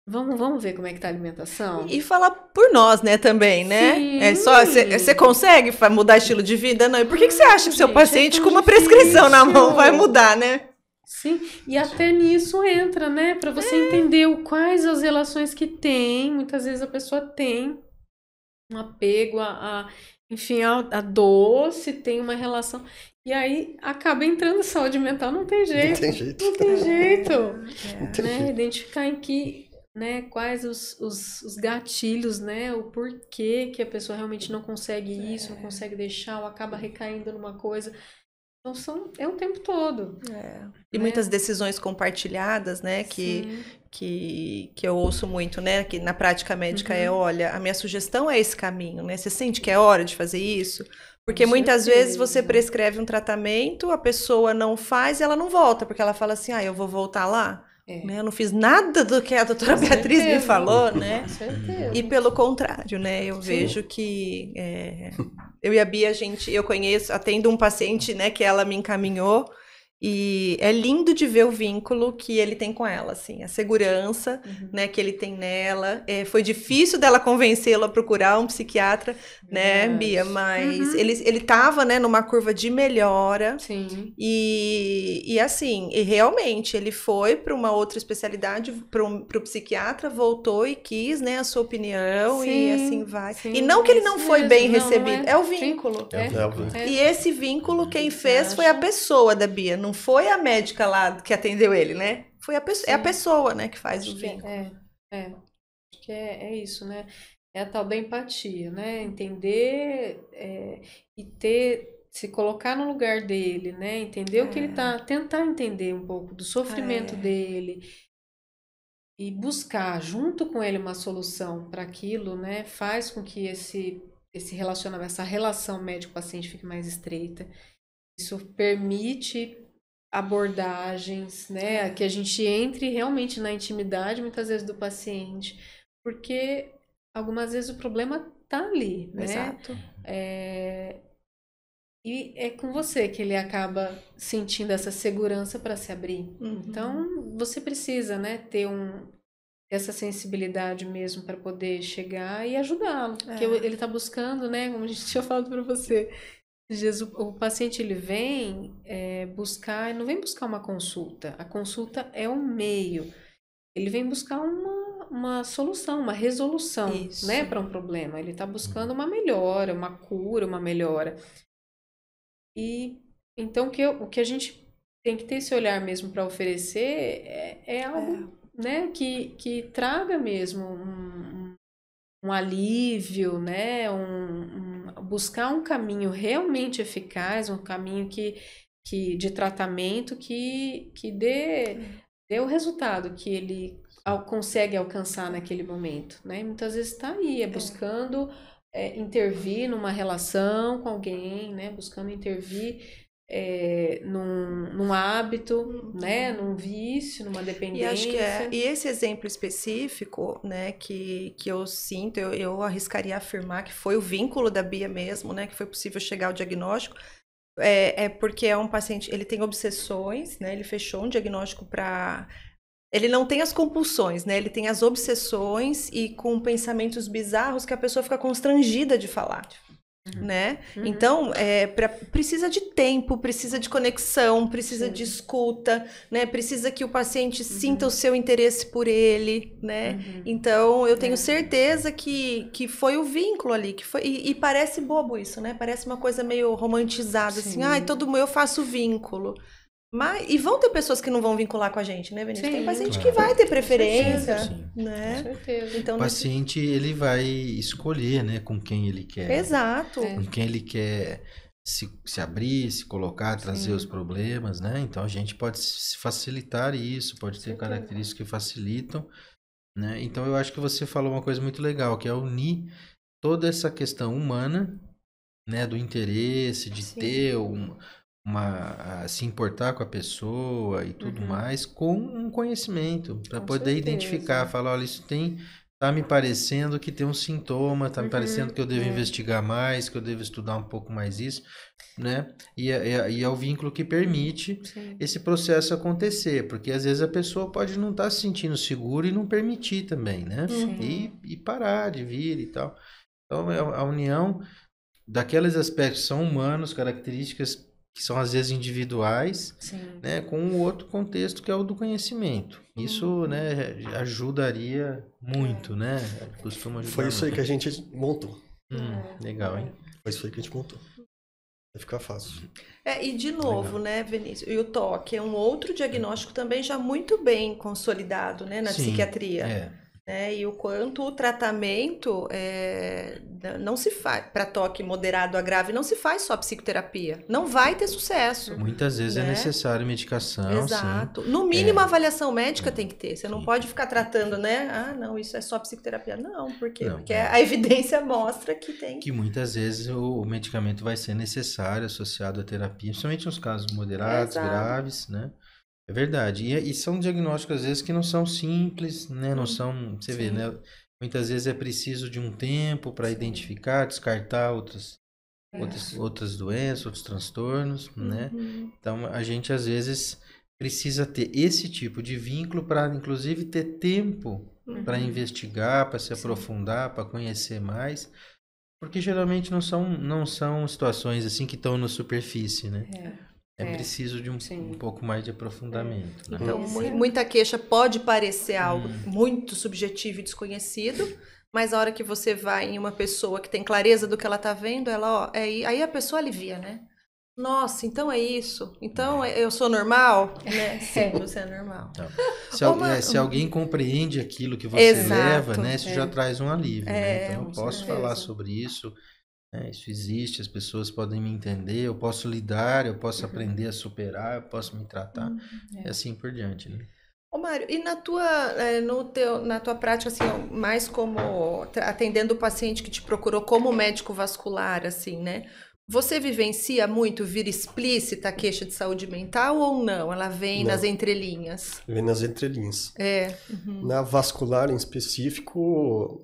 vamos ver como é que tá a alimentação? E falar por nós, né, também, né? Sim. É só, você consegue mudar estilo de vida? Não. E por que você acha que seu Gente, paciente é com uma difícil. prescrição na mão vai mudar, né? Sim, e até nisso entra, né? Para você entender quais as relações que tem. Muitas vezes a pessoa tem um apego enfim, a doce, tem uma relação. E aí acaba entrando saúde mental, não tem jeito. Não tem jeito. Não tem jeito. Não tem Né? jeito. Identificar em que, né, quais os gatilhos, né? O porquê que a pessoa realmente não consegue isso, não consegue deixar, ou acaba recaindo numa coisa. Então é o tempo todo. E muitas decisões compartilhadas, né? Que eu ouço muito, né? Que na prática médica olha, a minha sugestão é esse caminho, né? Você sente que é hora de fazer isso? Porque muitas vezes você prescreve um tratamento, a pessoa não faz e ela não volta, porque ela fala assim, eu vou voltar lá. Né? Eu não fiz nada do que a doutora Beatriz me falou, né? Com certeza. E pelo contrário, né? Eu vejo que eu e a Bia, eu atendo um paciente, né, que ela me encaminhou, e é lindo de ver o vínculo que ele tem com ela, assim, a segurança, né, que ele tem nela. Foi difícil dela convencê-lo a procurar um psiquiatra, né, Bia? Mas ele tava, né, numa curva de melhora. Sim. E assim, e realmente, ele foi para uma outra especialidade, pro psiquiatra, voltou e quis, né, a sua opinião, e assim vai. Sim, e não que ele não foi bem recebido, não é o vínculo. É. E esse vínculo, quem fez foi a pessoa da Bia, não foi a médica lá que atendeu ele, né? Foi a pessoa, é a pessoa, né, que faz o vínculo. Acho que é isso, né? É a tal da empatia, né? Entender e se colocar no lugar dele, né? Entender o que ele tá, tentar entender um pouco do sofrimento dele e buscar junto com ele uma solução para aquilo, né? Faz com que esse relacionamento, essa relação médico-paciente fique mais estreita. Isso permite abordagens, né? Que a gente entre realmente na intimidade, muitas vezes, do paciente, porque algumas vezes o problema tá ali, né? Exato. E é com você que ele acaba sentindo essa segurança para se abrir. Então, você precisa, né, ter essa sensibilidade mesmo para poder chegar e ajudá-lo. Porque ele está buscando, né, como a gente tinha falado para você, o paciente ele vem buscar, não vem buscar uma consulta. A consulta é um meio. Ele vem buscar uma solução, uma resolução, né, para um problema. Ele está buscando uma melhora, uma cura, uma melhora. E então o que a gente tem que ter esse olhar mesmo para oferecer é algo, né, que traga mesmo um alívio, né, buscar um caminho realmente eficaz, um caminho de tratamento que dê o resultado que ele consegue alcançar naquele momento, né? E muitas vezes está aí, buscando intervir numa relação com alguém, né? Buscando intervir num hábito, né? Num vício, numa E dependência. acho que e esse exemplo específico, né, que eu sinto, eu arriscaria afirmar que foi o vínculo da Bia mesmo, né, que foi possível chegar ao diagnóstico, porque é um paciente, ele tem obsessões, né, ele fechou um diagnóstico para... Ele não tem as compulsões, né, ele tem as obsessões e com pensamentos bizarros que a pessoa fica constrangida de falar. Né? Então, precisa de tempo, precisa de conexão, precisa de escuta, né? Precisa que o paciente sinta o seu interesse por ele, né? Então, eu tenho certeza que foi o vínculo ali, que foi, e parece bobo isso, né? Parece uma coisa meio romantizada, assim, eu faço vínculo. E vão ter pessoas que não vão vincular com a gente, né, Vinícius? Tem paciente que vai ter preferência, né? Com certeza. Então, o paciente, ele vai escolher, né, com quem ele quer. Exato. Com quem ele quer se abrir, se colocar, trazer os problemas, né? Então, a gente pode facilitar isso, pode ter características que facilitam, né? Então, eu acho que você falou uma coisa muito legal, que é unir toda essa questão humana, né, do interesse, de ter se importar com a pessoa e tudo mais, com um conhecimento, para poder identificar, falar, olha, isso tá me parecendo que tem um sintoma, tá me parecendo que eu devo investigar mais, que eu devo estudar um pouco mais isso, né? E é o vínculo que permite esse processo acontecer, porque às vezes a pessoa pode não estar se sentindo segura e não permitir também, né? E parar de vir e tal. Então, a união daqueles aspectos que são humanos, características que são às vezes individuais, né, com o outro contexto que é o do conhecimento. Isso, né, ajudaria muito, né? Costuma ajudar. Foi isso aí que a gente montou. Legal, hein? Foi isso aí que a gente montou. Vai ficar fácil. E de novo, né, Vinícius? E o TOC é um outro diagnóstico também já muito bem consolidado, né, na psiquiatria. Né? E o quanto o tratamento não se faz, para TOC moderado a grave, não se faz só psicoterapia. Não vai ter sucesso. Muitas vezes é necessário medicação. Exato. No mínimo, a avaliação médica tem que ter. Você não pode ficar tratando, né? Ah, não, isso é só psicoterapia. Não, por quê? Porque a evidência mostra que tem. Que muitas vezes o medicamento vai ser necessário associado à terapia, principalmente nos casos moderados, graves, né? É verdade. E são diagnósticos, às vezes, que não são simples, né? Não são... Você vê, né? Muitas vezes é preciso de um tempo para identificar, descartar outras doenças, outros transtornos, né? Então, a gente, às vezes, precisa ter esse tipo de vínculo para, inclusive, ter tempo para investigar, para se aprofundar, para conhecer mais. Porque, geralmente, não são situações, assim, que estão na superfície, né? É preciso de um pouco mais de aprofundamento. Né? Então, muita queixa pode parecer algo muito subjetivo e desconhecido, mas a hora que você vai em uma pessoa que tem clareza do que ela está vendo, aí a pessoa alivia, né? Nossa, então é isso. Então eu sou normal? Né? Sim, você é normal. Se alguém compreende aquilo que você leva, né? Isso já traz um alívio. Né? Então eu posso falar sobre isso. Isso existe, as pessoas podem me entender, eu posso lidar, eu posso aprender a superar, eu posso me tratar, e assim por diante, né? Ô Mário, e na tua prática, assim, mais como atendendo o paciente que te procurou como médico vascular, assim, né? Você vivencia muito, vira explícita a queixa de saúde mental ou não? Ela vem nas entrelinhas? Vem nas entrelinhas. Na vascular em específico...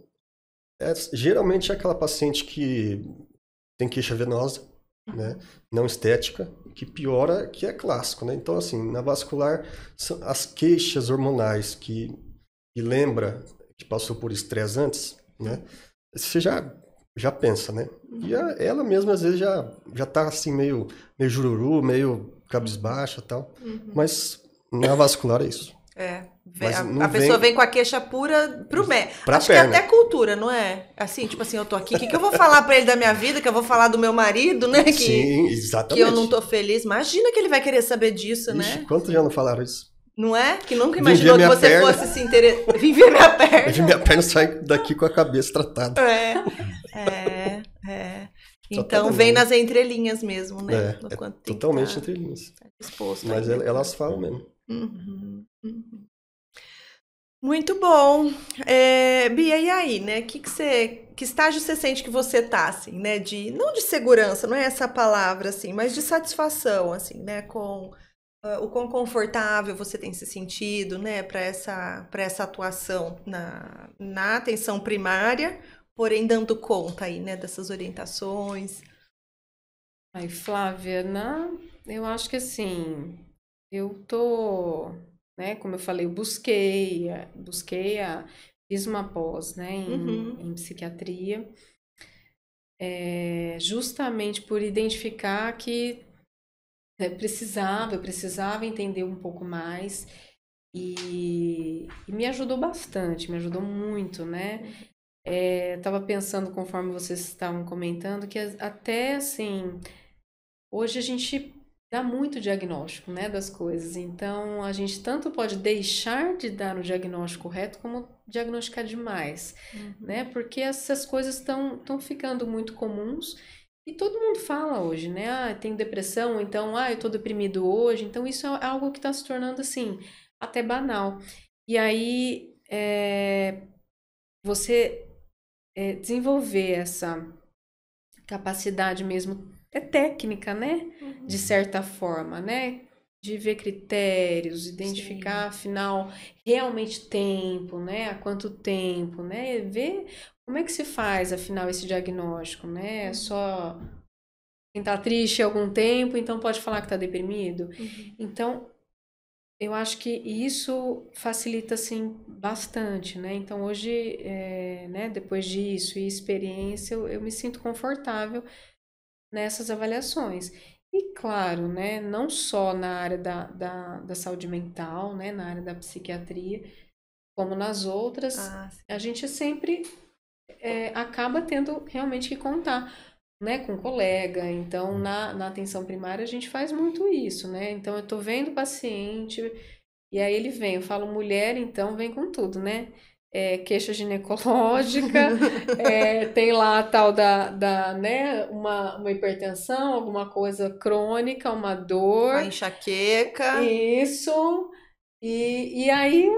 geralmente é aquela paciente que tem queixa venosa, né? Não estética, que piora, que é clássico, né? Então, assim, na vascular, as queixas hormonais que lembra que passou por estresse antes, né? Você já pensa, né? E ela mesma, às vezes, já tá assim, meio jururu, meio cabisbaixa e tal. Mas na vascular é isso. A pessoa vem com a queixa pura pro médico. Acho perna. Que é até cultura, não é? Assim, tipo assim, eu tô aqui, o que eu vou falar pra ele da minha vida? Que eu vou falar do meu marido, né? Sim, exatamente. Que eu não tô feliz. Imagina que ele vai querer saber disso, né? Quantos já não falaram isso? Não é? Que nunca imaginou que você fosse se interessar. Vim ver minha perna. Vim minha perna sair daqui com a cabeça tratada. Então vem nas entrelinhas mesmo, né? Totalmente entrelinhas. Disposto. Mas elas falam mesmo. Muito bom. Bia, e aí, né? Que estágio você sente que você tá, assim, né? Não de segurança, não é essa palavra, assim, mas de satisfação, assim, né? Com o quão confortável você tem se sentido, né? Para essa atuação na atenção primária, porém dando conta aí, né? Dessas orientações. Aí, Flávia, eu acho que assim, eu tô, né, como eu falei, eu fiz uma pós, né, Uhum. em psiquiatria, justamente por identificar que eu precisava entender um pouco mais e me ajudou bastante, me ajudou muito, né? Eu tava pensando, conforme vocês estavam comentando, que até assim, hoje a gente dá muito diagnóstico, né, das coisas. Então, a gente tanto pode deixar de dar o diagnóstico correto, como diagnosticar demais, né? Porque essas coisas estão ficando muito comuns e todo mundo fala hoje, né? Ah, eu tenho depressão, então, eu tô deprimido hoje. Então, isso é algo que está se tornando, assim, até banal. E aí, você desenvolver essa capacidade mesmo técnica, né? De certa forma, né? De ver critérios, identificar, afinal, realmente tempo, né? Há quanto tempo, né? Ver como é que se faz, afinal, esse diagnóstico, né? É só quem tá triste há algum tempo, então pode falar que tá deprimido. Então, eu acho que isso facilita, assim, bastante, né? Então, hoje, né, depois disso e experiência, eu me sinto confortável nessas avaliações. E claro, né, não só na área da saúde mental, né, na área da psiquiatria, como nas outras, a gente sempre acaba tendo realmente que contar, né, com um colega. Então, na atenção primária, a gente faz muito isso, né? Então, eu tô vendo o paciente, e aí ele vem, eu falo mulher, então vem com tudo, né? Queixa ginecológica, tem lá a tal né, uma hipertensão, alguma coisa crônica, uma dor. Uma enxaqueca. Isso. E aí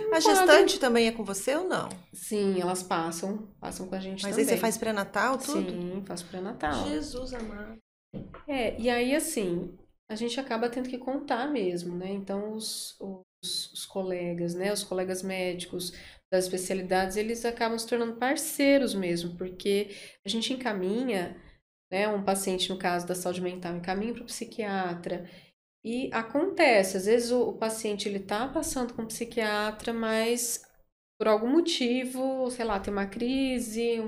A gestante também é com você ou não? Sim, elas passam com a gente Mas também. aí você faz pré-natal, tudo? Sim, faço pré-natal. Jesus amado. E aí assim, a gente acaba tendo que contar mesmo, né? Então os colegas, né? Os colegas médicos das especialidades, eles acabam se tornando parceiros mesmo, porque a gente encaminha, né? Um paciente, no caso da saúde mental, encaminha para o psiquiatra. E acontece, às vezes o paciente ele tá passando com o psiquiatra, mas por algum motivo, sei lá, tem uma crise,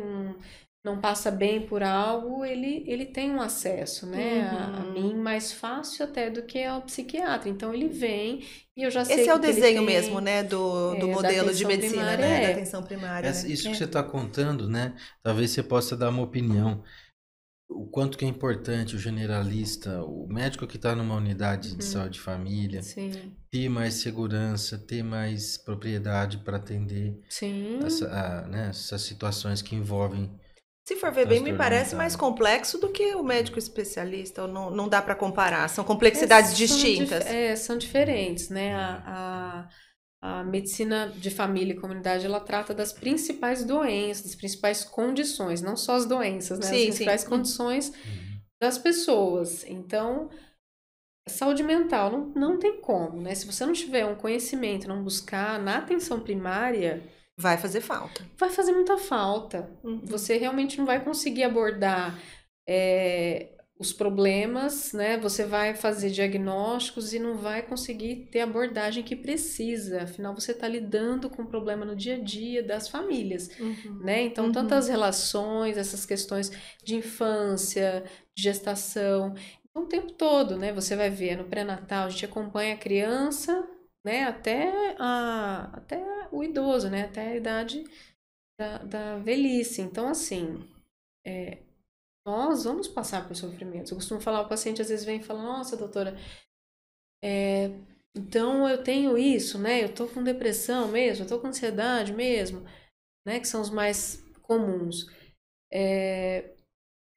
não passa bem por algo, ele tem um acesso, né, a mim mais fácil até do que ao psiquiatra. Então ele vem e eu já sei Esse é o que ele desenho tem, mesmo, né, do modelo de atenção medicina, primária, né, da atenção primária, né? Isso que você está contando, né? Talvez você possa dar uma opinião. O quanto que é importante o generalista, o médico que está numa unidade de saúde de família, Sim, ter mais segurança, ter mais propriedade para atender sim. né, essas situações que envolvem Se for ver bem, me transtorno parece mental. mais complexo do que o médico especialista, ou não dá para comparar, são complexidades distintas. São diferentes, né? A medicina de família e comunidade, ela trata das principais doenças, das principais condições, não só as doenças, né? As Sim, principais sim. condições das pessoas. Então, saúde mental não tem como, né? Se você não tiver um conhecimento, não buscar na atenção primária, Vai fazer falta. vai fazer muita falta. Você realmente não vai conseguir abordar os problemas, né? Você vai fazer diagnósticos e não vai conseguir ter a abordagem que precisa. Afinal, você está lidando com o problema no dia a dia das famílias, né? Então, tantas relações, essas questões de infância, de gestação, então, o tempo todo, né? Você vai ver no pré-natal, a gente acompanha a criança, né? Até o idoso, né? Até a idade da velhice. Então, assim, nós vamos passar por sofrimentos. Eu costumo falar, o paciente às vezes vem e fala, nossa, doutora, então eu tenho isso, né? Eu tô com depressão mesmo, eu tô com ansiedade mesmo, né? Que são os mais comuns. E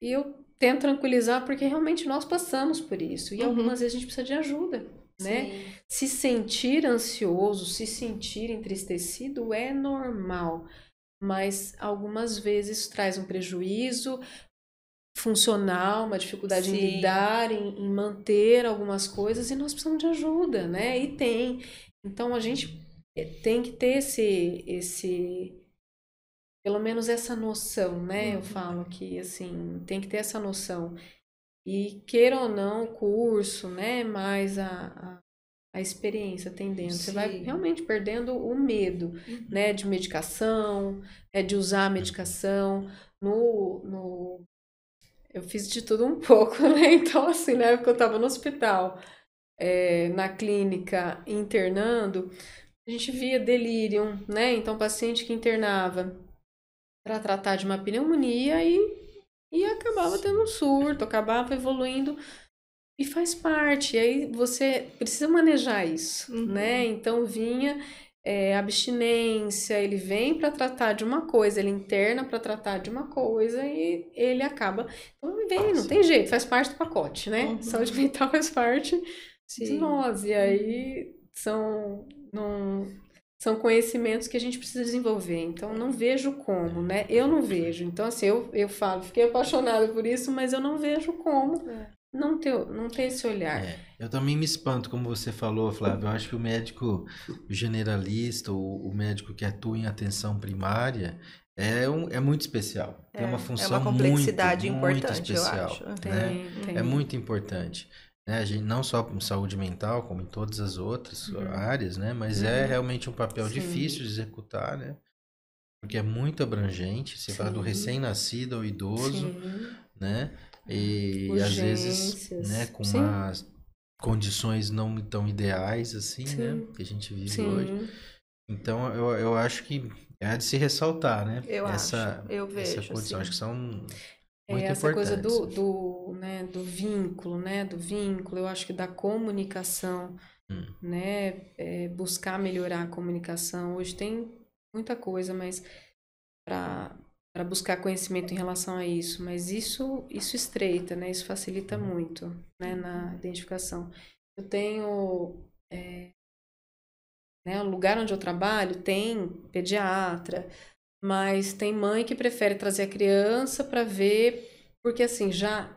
eu tento tranquilizar porque realmente nós passamos por isso. E algumas vezes a gente precisa de ajuda. né? Sim. Se sentir ansioso, se sentir entristecido é normal, mas algumas vezes isso traz um prejuízo funcional, uma dificuldade em Sim. lidar, em manter algumas coisas, e nós precisamos de ajuda, né? E tem. Então a gente tem que ter pelo menos essa noção, né? Eu falo que assim, tem que ter essa noção. E queira ou não, o curso, né? Mais a experiência tem dentro. Você vai Sim. realmente perdendo o medo, né? De medicação, de usar a medicação. Eu fiz de tudo um pouco, né? Então, assim, na época eu estava no hospital, na clínica, internando, a gente via delírio, né? Então, paciente que internava para tratar de uma pneumonia e acabava tendo um surto, acabava evoluindo e faz parte. E aí você precisa manejar isso, né? Então vinha abstinência, ele vem para tratar de uma coisa, ele interna para tratar de uma coisa e ele acaba. Então vem, não tem jeito, faz parte do pacote, né? Saúde mental faz parte de Sim. nós. E aí são conhecimentos que a gente precisa desenvolver. Então, não vejo como, né? Eu não vejo. Então, assim, eu falo, fiquei apaixonada por isso, mas eu não vejo como não ter esse olhar. Eu também me espanto, como você falou, Flávio. Eu acho que o médico generalista, o médico que atua em atenção primária, é muito especial. Tem uma função uma complexidade muito importante, especial, eu acho. né? Tem. É muito importante. Né? A gente, não só em saúde mental, como em todas as outras áreas, né? Mas é realmente um papel difícil de executar, né? Porque é muito abrangente. Você fala do recém-nascido ao idoso, né? E às vezes, né, com umas condições não tão ideais, assim, né? Que a gente vive hoje. Então, eu acho que é de se ressaltar, né? Eu vejo, essa condição. assim. Acho que são muito essa importantes. coisa do vínculo, né? Do vínculo, eu acho que da comunicação, né? Buscar melhorar a comunicação. Hoje tem muita coisa, mas para buscar conhecimento em relação a isso, mas isso estreita, né? Isso facilita muito, né? Na identificação. Eu tenho, né? O lugar onde eu trabalho tem pediatra, mas tem mãe que prefere trazer a criança para ver, porque assim, já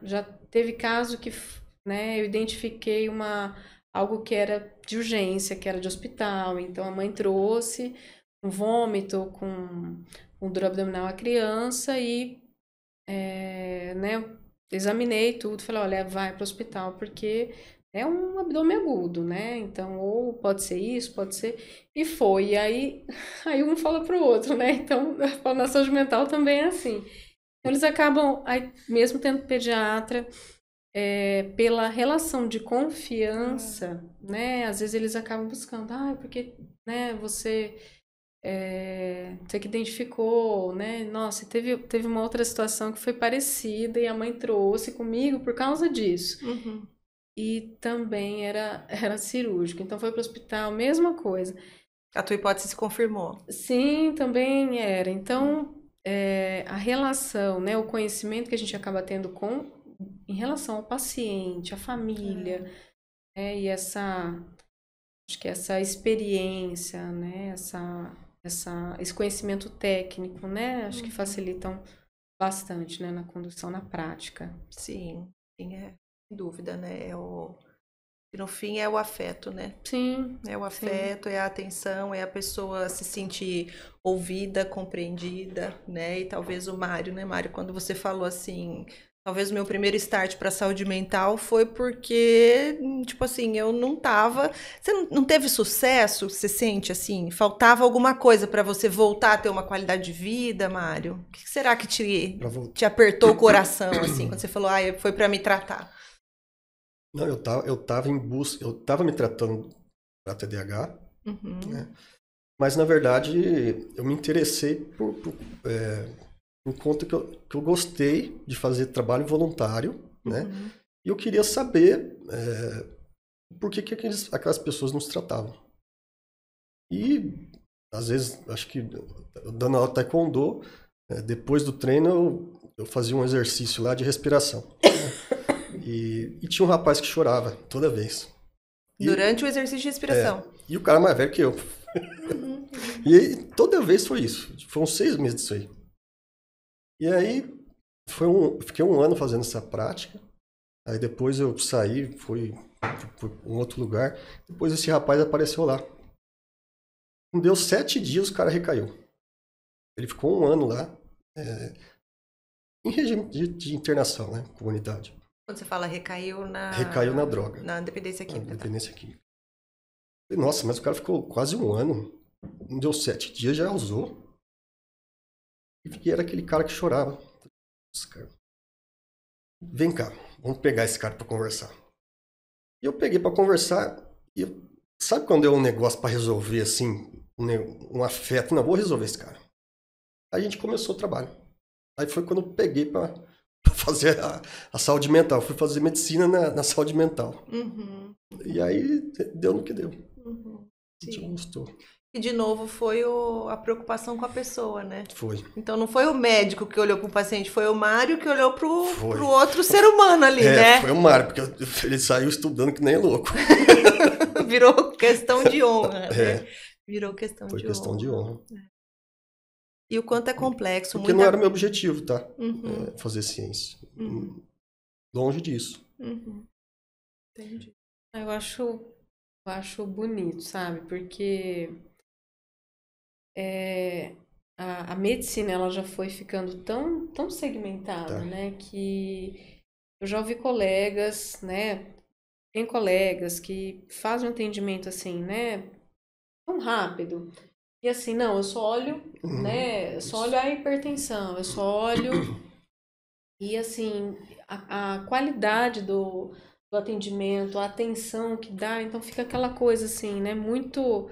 teve caso que, né? Eu identifiquei algo que era de urgência, que era de hospital, então a mãe trouxe um vômito com dor abdominal à criança e, né, examinei tudo, falei, olha, vai para o hospital, porque é um abdômen agudo, né, então, ou pode ser isso, pode ser, e foi, e aí um fala pro outro, né, então, na saúde mental também é assim, então, eles acabam, aí, mesmo tendo pediatra, pela relação de confiança, né, às vezes eles acabam buscando, porque, né, você que identificou, né? Nossa, teve uma outra situação que foi parecida e a mãe trouxe comigo por causa disso. E também era cirúrgico. Então foi para o hospital, mesma coisa. A tua hipótese se confirmou? Sim, também era. Então, a relação, né? O conhecimento que a gente acaba tendo em relação ao paciente, à família, e acho que essa experiência, né? Esse conhecimento técnico, né? Acho que facilitam bastante, né? Na condução, na prática. Sim, sem dúvida, né? No fim é o afeto, né? Sim. É o afeto, é a atenção, é a pessoa se sentir ouvida, compreendida, né? E talvez o Mário, né, Mário? Quando você falou assim, talvez o meu primeiro start para saúde mental foi porque, tipo assim, eu não tava... Você não teve sucesso? Você sente, assim, faltava alguma coisa para você voltar a ter uma qualidade de vida, Mário? O que será que te apertou o coração, assim, quando você falou, foi para me tratar? Não, eu tava em busca... Eu tava me tratando para TDAH, né? Mas, na verdade, eu me interessei por conta que eu gostei de fazer trabalho voluntário, né? E eu queria saber por que aquelas pessoas nos tratavam. E, às vezes, acho que dando aula de taekwondo, depois do treino, eu fazia um exercício lá de respiração. E tinha um rapaz que chorava toda vez. Durante o exercício de respiração. E o cara mais velho que eu. E aí, toda vez foi isso. Foram 6 meses disso aí. E aí, fiquei 1 ano fazendo essa prática. Aí depois eu saí, fui para um outro lugar. Depois esse rapaz apareceu lá. Não deu 7 dias, o cara recaiu. Ele ficou 1 ano lá, em regime de internação, né? Comunidade. Quando você fala recaiu na... Recaiu na droga. Na dependência química. Na dependência química. Nossa, mas o cara ficou quase 1 ano. Não deu 7 dias, já usou. E era aquele cara que chorava. Vem cá, vamos pegar esse cara para conversar. E eu peguei para conversar. E sabe quando é um negócio para resolver assim, um afeto? Não, vou resolver esse cara. Aí a gente começou o trabalho. Aí foi quando eu peguei para fazer a saúde mental. Fui fazer medicina na saúde mental. Uhum. E aí deu no que deu. Uhum. A gente gostou. E de novo foi a preocupação com a pessoa, né? Foi. Então não foi o médico que olhou para o paciente, foi o Mário que olhou para o outro ser humano ali, né? Foi o Mário, porque ele saiu estudando que nem louco. Virou questão de honra, né? Virou questão foi de questão honra. de honra. E o quanto é complexo. Porque não era meu objetivo, tá? Uhum. Fazer ciência. Longe disso. Uhum. Entendi. Eu acho bonito, sabe? Porque a medicina ela já foi ficando tão segmentada, né? Que eu já ouvi colegas, né? Tem colegas que fazem um atendimento assim, né? Tão rápido. E assim, não, eu só olho, né? Eu só olho a hipertensão, eu só olho. E assim, a qualidade do atendimento, a atenção que dá, então fica aquela coisa assim, né? Muito.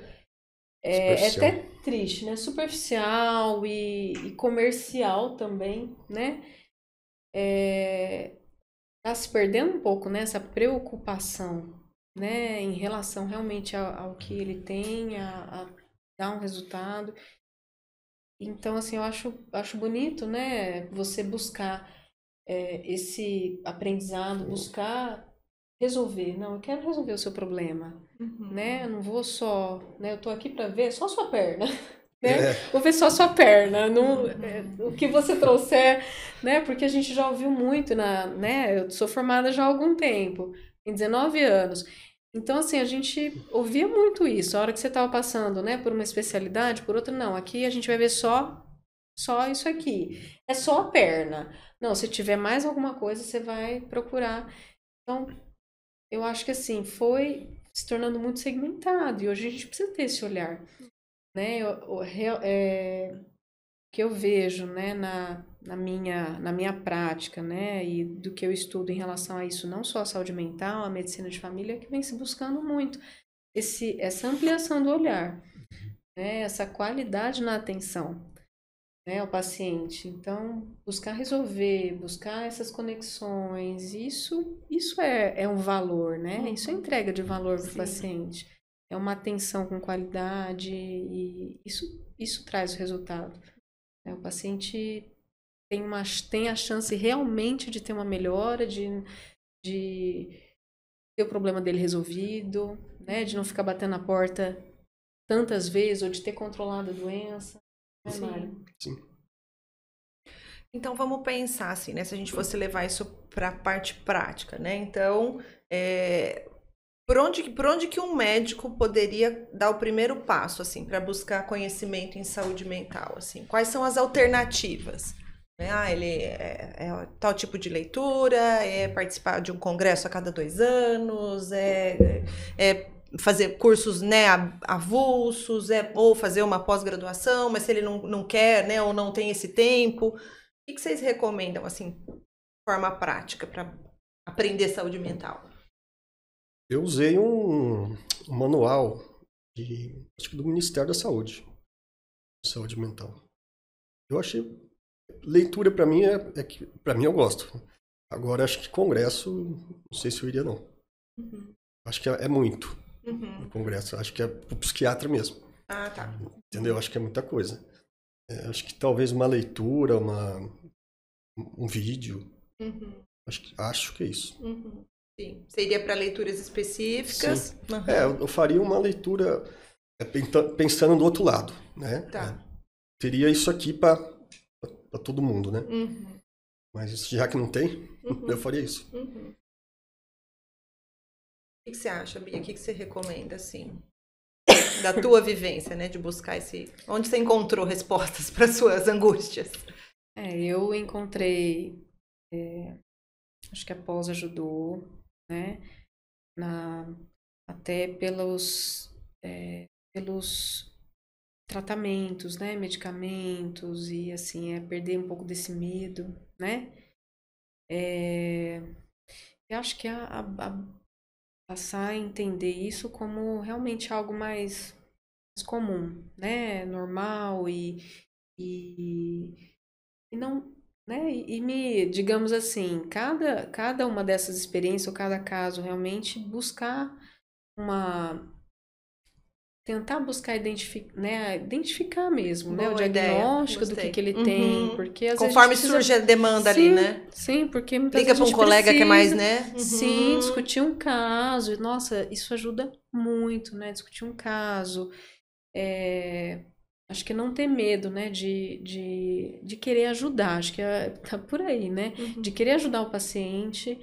É até triste, né? Superficial e comercial também, né? Tá se perdendo um pouco, né? Essa preocupação, né? Em relação realmente ao que ele tem, a dar um resultado. Então, assim, eu acho bonito, né? Você buscar esse aprendizado, buscar resolver. Não, eu quero resolver o seu problema, né? Eu não vou só, né? Eu tô aqui para ver só sua perna, né? Vou ver só sua perna, o que você trouxer, né? Porque a gente já ouviu muito né? Eu sou formada já há algum tempo, tem 19 anos. Então, assim, a gente ouvia muito isso. A hora que você estava passando, né, por uma especialidade, por outra, não. Aqui a gente vai ver só isso aqui. É só a perna. Não, se tiver mais alguma coisa, você vai procurar. Então, eu acho que, assim, foi se tornando muito segmentado. E hoje a gente precisa ter esse olhar, né? Que eu vejo, né, na minha prática, né, e do que eu estudo em relação a isso, não só a saúde mental, a medicina de família, que vem se buscando muito essa ampliação do olhar, né, essa qualidade na atenção, né, ao paciente. Então, buscar resolver, buscar essas conexões, isso é um valor, né, isso é entrega de valor para o paciente. É uma atenção com qualidade e isso traz o resultado. O paciente tem a chance realmente de ter uma melhora, de ter o problema dele resolvido, né? De não ficar batendo na porta tantas vezes, ou de ter controlado a doença. Né, Mário? Sim. Então vamos pensar assim, né? Se a gente fosse levar isso para a parte prática, né? Então, por onde que um médico poderia dar o primeiro passo, assim, para buscar conhecimento em saúde mental, assim? Quais são as alternativas? Ele é tal tipo de leitura, é participar de um congresso a cada 2 anos, é fazer cursos, né, avulsos, ou fazer uma pós-graduação, mas se ele não quer, né, ou não tem esse tempo, o que vocês recomendam, assim, de forma prática para aprender saúde mental? Eu usei um manual acho que do Ministério da Saúde mental. Eu achei leitura para mim para mim eu gosto. Agora acho que congresso, não sei se eu iria não. Acho que é muito. O congresso, acho que é pro psiquiatra mesmo. Ah, tá. Entendeu? Acho que é muita coisa. Acho que talvez uma leitura, um vídeo. Acho que é isso. Sim. Seria para leituras específicas? Uhum. Eu faria uma leitura pensando do outro lado, né? Tá. Teria isso aqui para todo mundo, né? Uhum. Mas já que não tem, eu faria isso. Uhum. O que você acha, Bia? O que você recomenda, assim, da tua vivência, né? De buscar onde você encontrou respostas para suas angústias? Eu encontrei, acho que a pós ajudou, né? Até pelos tratamentos, né? Medicamentos e assim, perder um pouco desse medo, né? Eu acho que passar a entender isso como realmente algo mais comum, né? Normal e não, né? Digamos assim, cada uma dessas experiências ou cada caso realmente tentar buscar identificar mesmo, né? O Boa diagnóstico do que ele tem, porque às vezes conforme surge a demanda ali, né? Sim, porque muitas Liga vezes a para gente um colega precisa, que é mais, né? sim, discutir um caso. E, nossa, isso ajuda muito, né? Discutir um caso. Acho que não ter medo, né? De querer ajudar. Acho que tá por aí, né? De querer ajudar o paciente,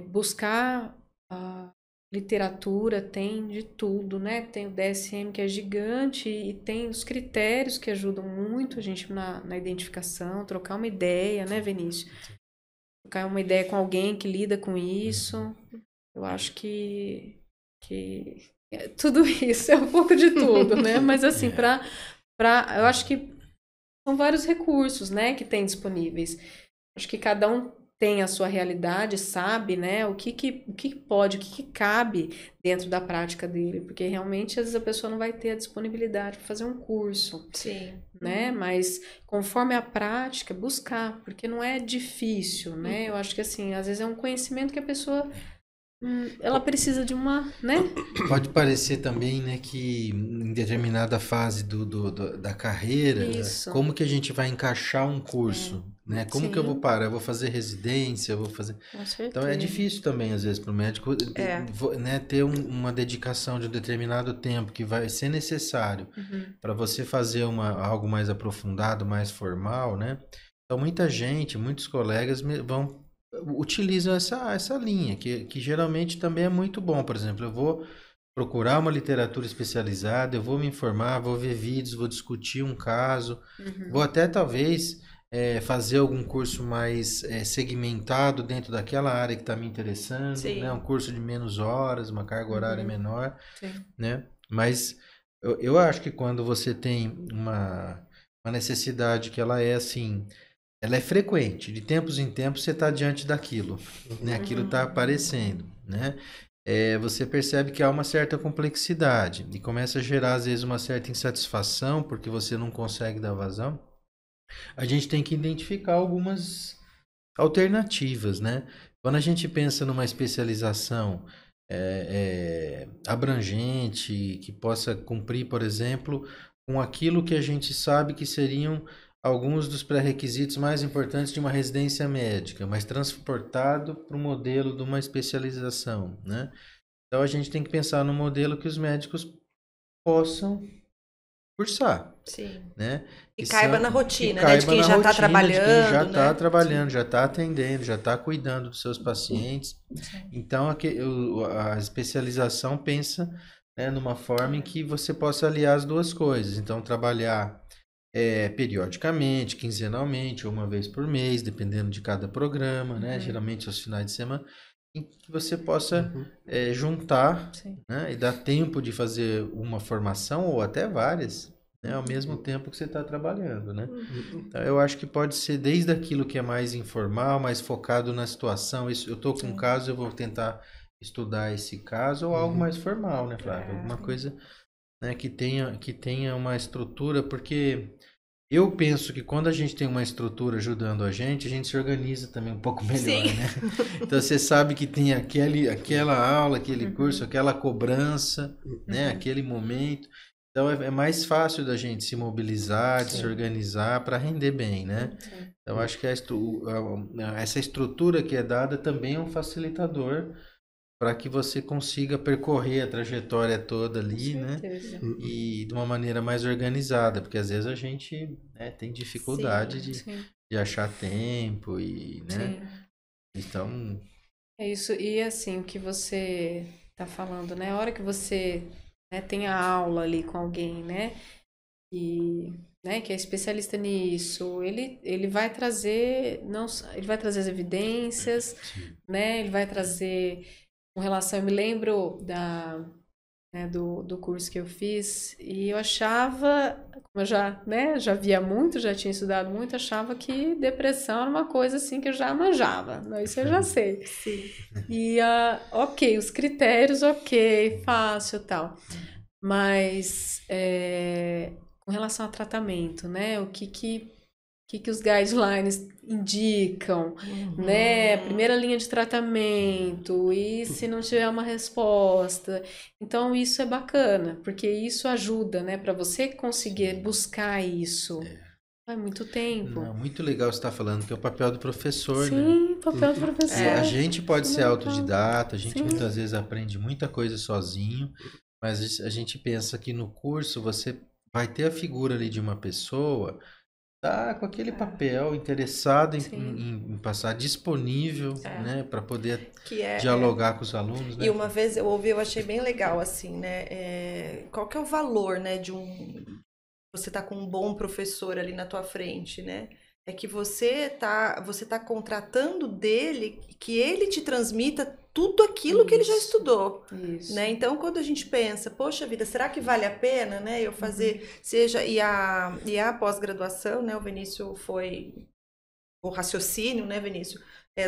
buscar a literatura, tem de tudo, né? Tem o DSM que é gigante e tem os critérios que ajudam muito a gente na identificação, trocar uma ideia, né, Vinícius? Trocar uma ideia com alguém que lida com isso. Eu acho que tudo isso é um pouco de tudo, né? Mas assim, eu acho que são vários recursos, né, que tem disponíveis. Acho que cada um tem a sua realidade, sabe, né, o que pode, o que cabe dentro da prática dele, porque realmente às vezes a pessoa não vai ter a disponibilidade para fazer um curso, sim, né, mas conforme a prática, buscar, porque não é difícil, né, eu acho que assim, às vezes é um conhecimento que a pessoa ela precisa de uma, né? Pode parecer também, né, que em determinada fase da carreira, como que a gente vai encaixar um curso, né? Como que eu vou parar? Eu vou fazer residência, eu vou fazer... Com certeza. Então é difícil também, às vezes, para o médico né, ter uma dedicação de um determinado tempo que vai ser necessário para você fazer algo mais aprofundado, mais formal, né? Então muitos colegas utilizam essa linha, que geralmente também é muito bom. Por exemplo, eu vou procurar uma literatura especializada, eu vou me informar, vou ver vídeos, vou discutir um caso, vou até talvez fazer algum curso mais segmentado dentro daquela área que está me interessando, né? Um curso de menos horas, uma carga horária menor, né? Mas eu acho que quando você tem uma necessidade que ela é assim... Ela é frequente, de tempos em tempos você está diante daquilo, né? Aquilo está aparecendo, né? Você percebe que há uma certa complexidade e começa a gerar às vezes uma certa insatisfação porque você não consegue dar vazão. A gente tem que identificar algumas alternativas, né? Quando a gente pensa numa especialização abrangente, que possa cumprir, por exemplo, com aquilo que a gente sabe que seriam alguns dos pré-requisitos mais importantes de uma residência médica, mas transportado para o modelo de uma especialização, né? Então a gente tem que pensar no modelo que os médicos possam cursar, né? E caiba na rotina, né? De quem já está trabalhando, de quem já está trabalhando, já está atendendo, já está cuidando dos seus pacientes. Então a especialização pensa, né, numa forma em que você possa aliar as duas coisas. Então trabalhar periodicamente, quinzenalmente, ou uma vez por mês, dependendo de cada programa, né? Geralmente aos finais de semana, em que você possa juntar, né? E dar tempo de fazer uma formação ou até várias, né? Ao mesmo tempo que você está trabalhando, né? Então, eu acho que pode ser desde aquilo que é mais informal, mais focado na situação. Eu estou com um caso, eu vou tentar estudar esse caso, ou algo mais formal, né, Flávia? Alguma coisa, né, que tenha uma estrutura, porque eu penso que quando a gente tem uma estrutura ajudando a gente se organiza também um pouco melhor, né? Então você sabe que tem aquela aula, aquele curso, aquela cobrança, né? Aquele momento. Então é mais fácil da gente se mobilizar, de se Sim. organizar para render bem, né? Sim. Então acho que essa estrutura que é dada também é um facilitador para que você consiga percorrer a trajetória toda ali, Com né? certeza. E de uma maneira mais organizada, porque às vezes a gente, né, tem dificuldade Sim. de achar tempo e, né? Sim. Então, É isso. E assim, o que você tá falando, né? A hora que você, né, tem a aula ali com alguém, né? E, né, que é especialista nisso, ele vai trazer, não, ele vai trazer as evidências, sim. né? Ele vai trazer com relação, eu me lembro né, do curso que eu fiz e eu achava, como eu já, né, já via muito, já tinha estudado muito, achava que depressão era uma coisa assim que eu já manjava, não, isso eu já sei. Sim. E, ok, os critérios, ok, fácil, tal. Mas, com relação ao tratamento, né, o que os guidelines indicam, né? Primeira linha de tratamento, e se não tiver uma resposta. Então, isso é bacana, porque isso ajuda, né? Para você conseguir buscar isso. É muito tempo. Não, muito legal você estar falando que é o papel do professor, né? Sim, papel do professor. A gente pode ser fundamental. autodidata, a gente Sim. muitas vezes aprende muita coisa sozinho, mas a gente pensa que no curso você vai ter a figura ali de uma pessoa, tá com aquele papel interessado em passar, disponível, né, para poder Que é, dialogar com os alunos, né? E uma vez eu ouvi, eu achei bem legal, assim, né? Qual que é o valor, né, de você tá com um bom professor ali na tua frente, né? É que você tá contratando dele que ele te transmita tudo aquilo que ele já Isso. estudou, Isso. né? Então, quando a gente pensa, poxa vida, será que vale a pena, né, eu fazer, seja, e a pós-graduação, né, o Vinícius foi o raciocínio, né, Vinícius,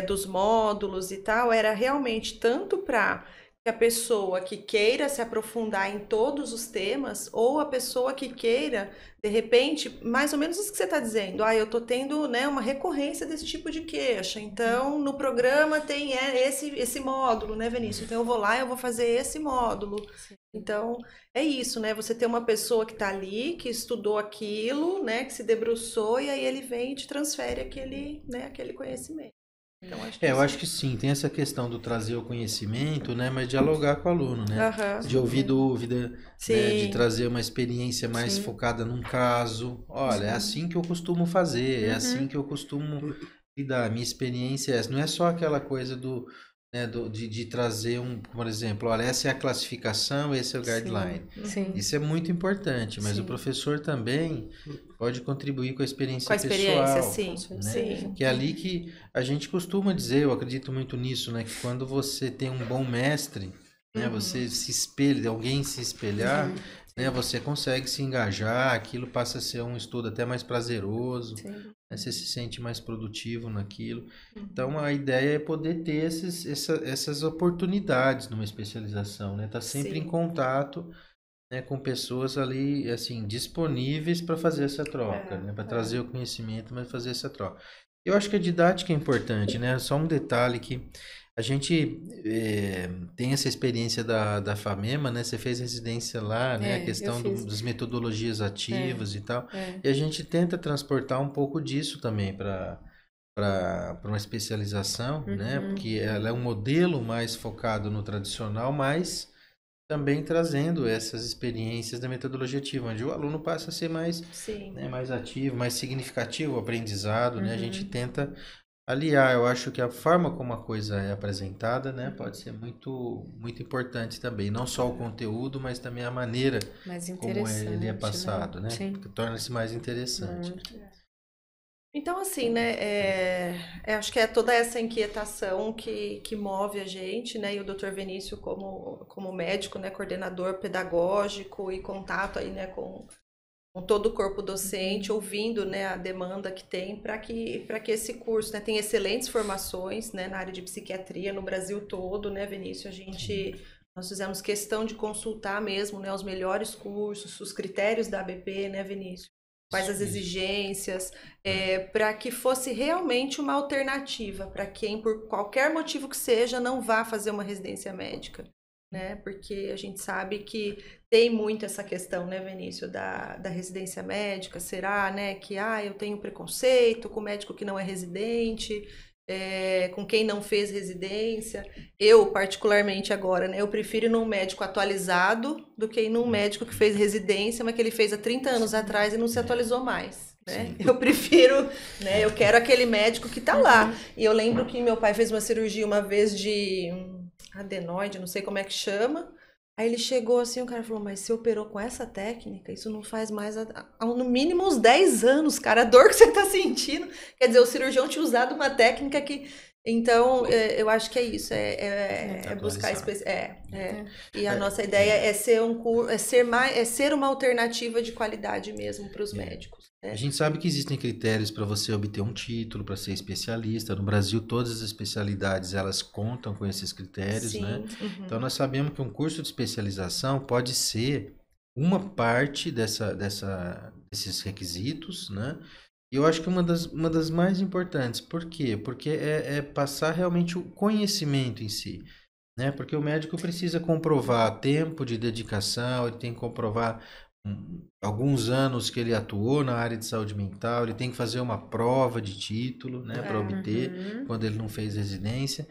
dos módulos e tal, era realmente tanto para a pessoa que queira se aprofundar em todos os temas, ou a pessoa que queira, de repente, mais ou menos isso que você está dizendo, eu estou tendo, né, uma recorrência desse tipo de queixa, então no programa tem esse módulo, né, Vinícius? Então eu vou lá e eu vou fazer esse módulo. Então, é isso, né? Você tem uma pessoa que está ali, que estudou aquilo, né? Que se debruçou, e aí ele vem e te transfere aquele conhecimento. Então, acho que Eu acho que sim, tem essa questão do trazer o conhecimento, né, mas dialogar com o aluno, né? De ouvir dúvida, né, de trazer uma experiência mais focada num caso. Olha, é assim que eu costumo fazer, é assim que eu costumo lidar. Minha experiência é essa. Não é só aquela coisa de trazer por exemplo, olha, essa é a classificação, esse é o guideline. Sim. Isso é muito importante, mas o professor também pode contribuir com a experiência pessoal, sim, né? Que é ali que a gente costuma dizer, eu acredito muito nisso, né? Que quando você tem um bom mestre, né? Você se espelha, alguém se espelhar, né? Você consegue se engajar, aquilo passa a ser um estudo até mais prazeroso, né? Você se sente mais produtivo naquilo. Então a ideia é poder ter essas oportunidades numa especialização, né? Tá sempre em contato, né, com pessoas ali, assim, disponíveis para fazer essa troca, né? Para trazer o conhecimento, mas fazer essa troca. Eu acho que a didática é importante, né? Só um detalhe que a gente tem essa experiência da FAMEMA, né? Você fez residência lá, né? A questão das metodologias ativas e tal. E a gente tenta transportar um pouco disso também para uma especialização, né? Porque ela é um modelo mais focado no tradicional, mas também trazendo essas experiências da metodologia ativa, onde o aluno passa a ser mais, né, mais ativo, mais significativo o aprendizado, né? A gente tenta aliar. Eu acho que a forma como a coisa é apresentada, né, pode ser muito, muito importante também. Não só o conteúdo, mas também a maneira como ele é passado, né? Que torna-se mais interessante. Então, assim, né, acho que é toda essa inquietação que move a gente, né, e o Dr. Vinícius como médico, né, coordenador pedagógico e contato aí, né, com todo o corpo docente, ouvindo, né, a demanda que tem para que esse curso, né, tem excelentes formações, né, na área de psiquiatria no Brasil todo, né, Vinícius, nós fizemos questão de consultar mesmo, né, os melhores cursos, os critérios da ABP, né, Vinícius? Quais as exigências, para que fosse realmente uma alternativa para quem, por qualquer motivo que seja, não vá fazer uma residência médica. né? Porque a gente sabe que tem muito essa questão, né, Vinícius, da residência médica. Será, né, que eu tenho preconceito com médico que não é residente, com quem não fez residência. Eu, particularmente agora, né, eu prefiro ir num médico atualizado do que ir num médico que fez residência, mas que ele fez há 30 anos atrás e não se atualizou mais. Né? Eu prefiro, né? Eu quero aquele médico que tá lá. E eu lembro que meu pai fez uma cirurgia uma vez de adenoide, não sei como é que chama. Aí ele chegou assim, o cara falou, mas você operou com essa técnica? Isso não faz mais há no mínimo uns 10 anos, cara. A dor que você tá sentindo. Quer dizer, o cirurgião tinha usado uma técnica que... Então, eu acho que é isso, é buscar E a nossa ideia é ser uma alternativa de qualidade mesmo para os médicos. Né? A gente sabe que existem critérios para você obter um título, para ser especialista. No Brasil, todas as especialidades elas contam com esses critérios, Sim, né? Então, nós sabemos que um curso de especialização pode ser uma parte desses requisitos, né? E eu acho que uma das mais importantes. Por quê? Porque é passar realmente o conhecimento em si. Né? Porque o médico precisa comprovar tempo de dedicação, ele tem que comprovar alguns anos que ele atuou na área de saúde mental, ele tem que fazer uma prova de título, né, para obter quando ele não fez residência.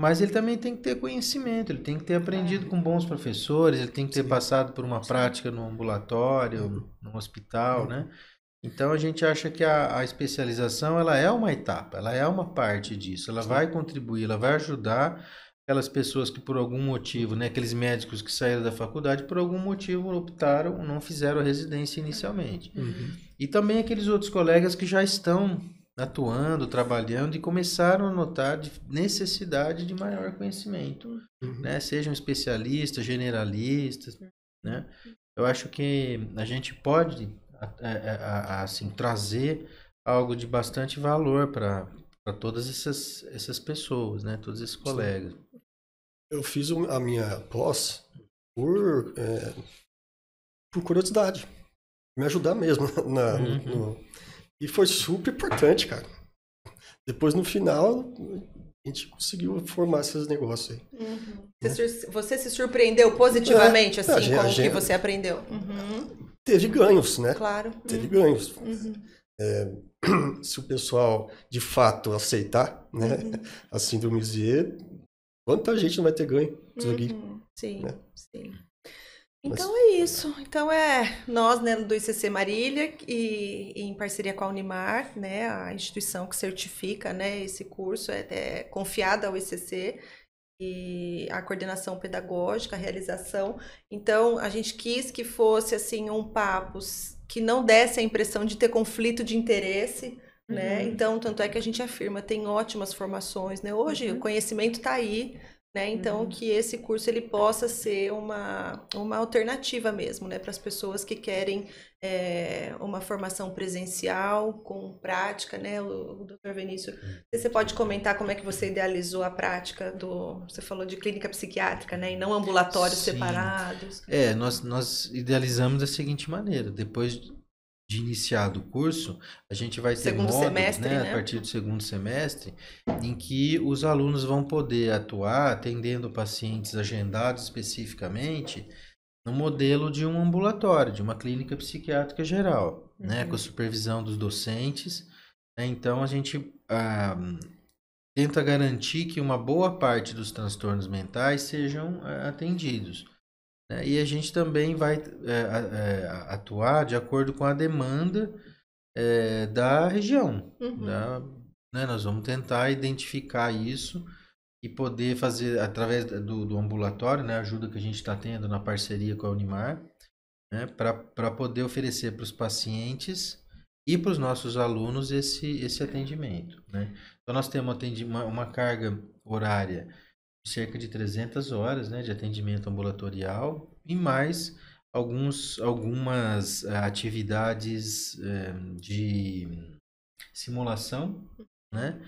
Mas ele também tem que ter conhecimento, ele tem que ter aprendido com bons professores, ele tem que ter passado por uma prática no ambulatório, no hospital, né? Então a gente acha que a especialização ela é uma etapa, ela é uma parte disso, ela vai contribuir, ela vai ajudar aquelas pessoas que por algum motivo, né, aqueles médicos que saíram da faculdade por algum motivo optaram, não fizeram a residência inicialmente. E também aqueles outros colegas que já estão atuando, trabalhando e começaram a notar necessidade de maior conhecimento, né? Sejam especialistas, generalistas, né? Eu acho que a gente pode assim, trazer algo de bastante valor para todas essas pessoas, né? Todos esses colegas. Eu fiz a minha pós por curiosidade, me ajudar mesmo e foi super importante, cara. Depois no final a gente conseguiu formar esses negócios aí. Você se surpreendeu positivamente assim com o que você aprendeu? Teve ganhos, né? Claro. Teve ganhos. Se o pessoal de fato aceitar, né, a síndrome Z, quanta gente não vai ter ganho disso aqui? Sim, né? sim. Então é isso. Então nós, né, do ICC Marília e em parceria com a Unimar, né, a instituição que certifica, né, esse curso é confiada ao ICC e a coordenação pedagógica, a realização. Então a gente quis que fosse assim um papo que não desse a impressão de ter conflito de interesse. Né? Então, tanto é que a gente afirma, tem ótimas formações, né? Hoje o conhecimento está aí, né? Então, que esse curso ele possa ser uma alternativa mesmo, né? Para as pessoas que querem uma formação presencial, com prática, né? O Dr. Vinícius, você pode comentar como é que você idealizou a prática você falou de clínica psiquiátrica, né? E não ambulatórios separados. Nós idealizamos da seguinte maneira, depois de iniciado o curso, a gente vai ter módulos, né, a partir do segundo semestre, em que os alunos vão poder atuar atendendo pacientes agendados especificamente no modelo de um ambulatório, de uma clínica psiquiátrica geral, né, com a supervisão dos docentes. Né? Então, a gente tenta garantir que uma boa parte dos transtornos mentais sejam atendidos. E a gente também vai atuar de acordo com a demanda da região. Né? Nós vamos tentar identificar isso e poder fazer, através do ambulatório, né, a ajuda que a gente está tendo na parceria com a Unimar, né, para poder oferecer para os pacientes e para os nossos alunos esse atendimento. Né? Então, nós temos uma carga horária cerca de 300 horas, né, de atendimento ambulatorial e mais algumas atividades de simulação, né,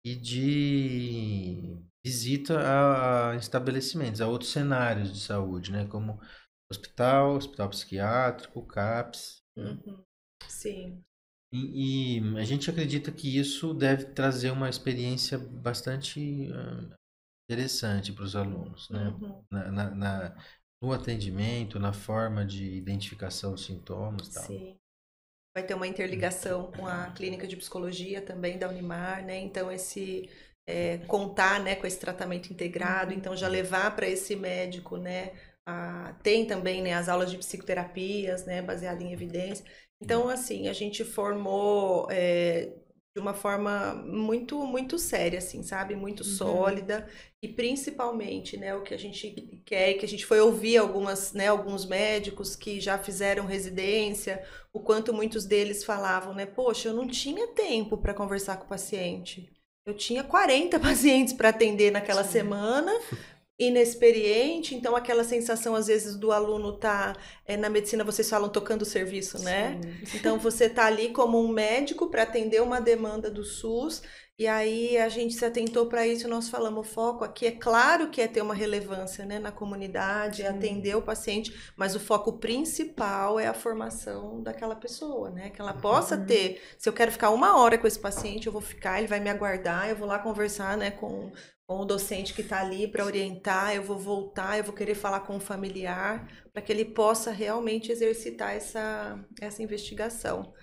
e de visita a estabelecimentos, a outros cenários de saúde, né, como hospital psiquiátrico, CAPS. Sim. E a gente acredita que isso deve trazer uma experiência bastante interessante para os alunos, né? Uhum. No atendimento, na forma de identificação dos sintomas e tal. Sim. Vai ter uma interligação com a clínica de psicologia também da Unimar, né? Então, contar, né, com esse tratamento integrado, então já levar para esse médico, né? Tem também, né, as aulas de psicoterapias, né, baseadas em evidência. Então, assim, a gente formou de uma forma muito, muito séria, assim, sabe? Muito sólida. E principalmente, né, o que a gente quer, que a gente foi ouvir alguns médicos que já fizeram residência, o quanto muitos deles falavam, né? Poxa, eu não tinha tempo para conversar com o paciente. Eu tinha 40 pacientes para atender naquela semana, inexperiente, então aquela sensação às vezes do aluno na medicina vocês falam tocando o serviço, né? Sim. Então você tá ali como um médico para atender uma demanda do SUS, e aí a gente se atentou para isso e nós falamos, o foco aqui é claro que é ter uma relevância, né, na comunidade, atender o paciente, mas o foco principal é a formação daquela pessoa, né? Que ela possa ter, se eu quero ficar 1 hora com esse paciente, eu vou ficar, ele vai me aguardar, eu vou lá conversar, né, com o docente que está ali para orientar, eu vou voltar, eu vou querer falar com o familiar, para que ele possa realmente exercitar essa investigação.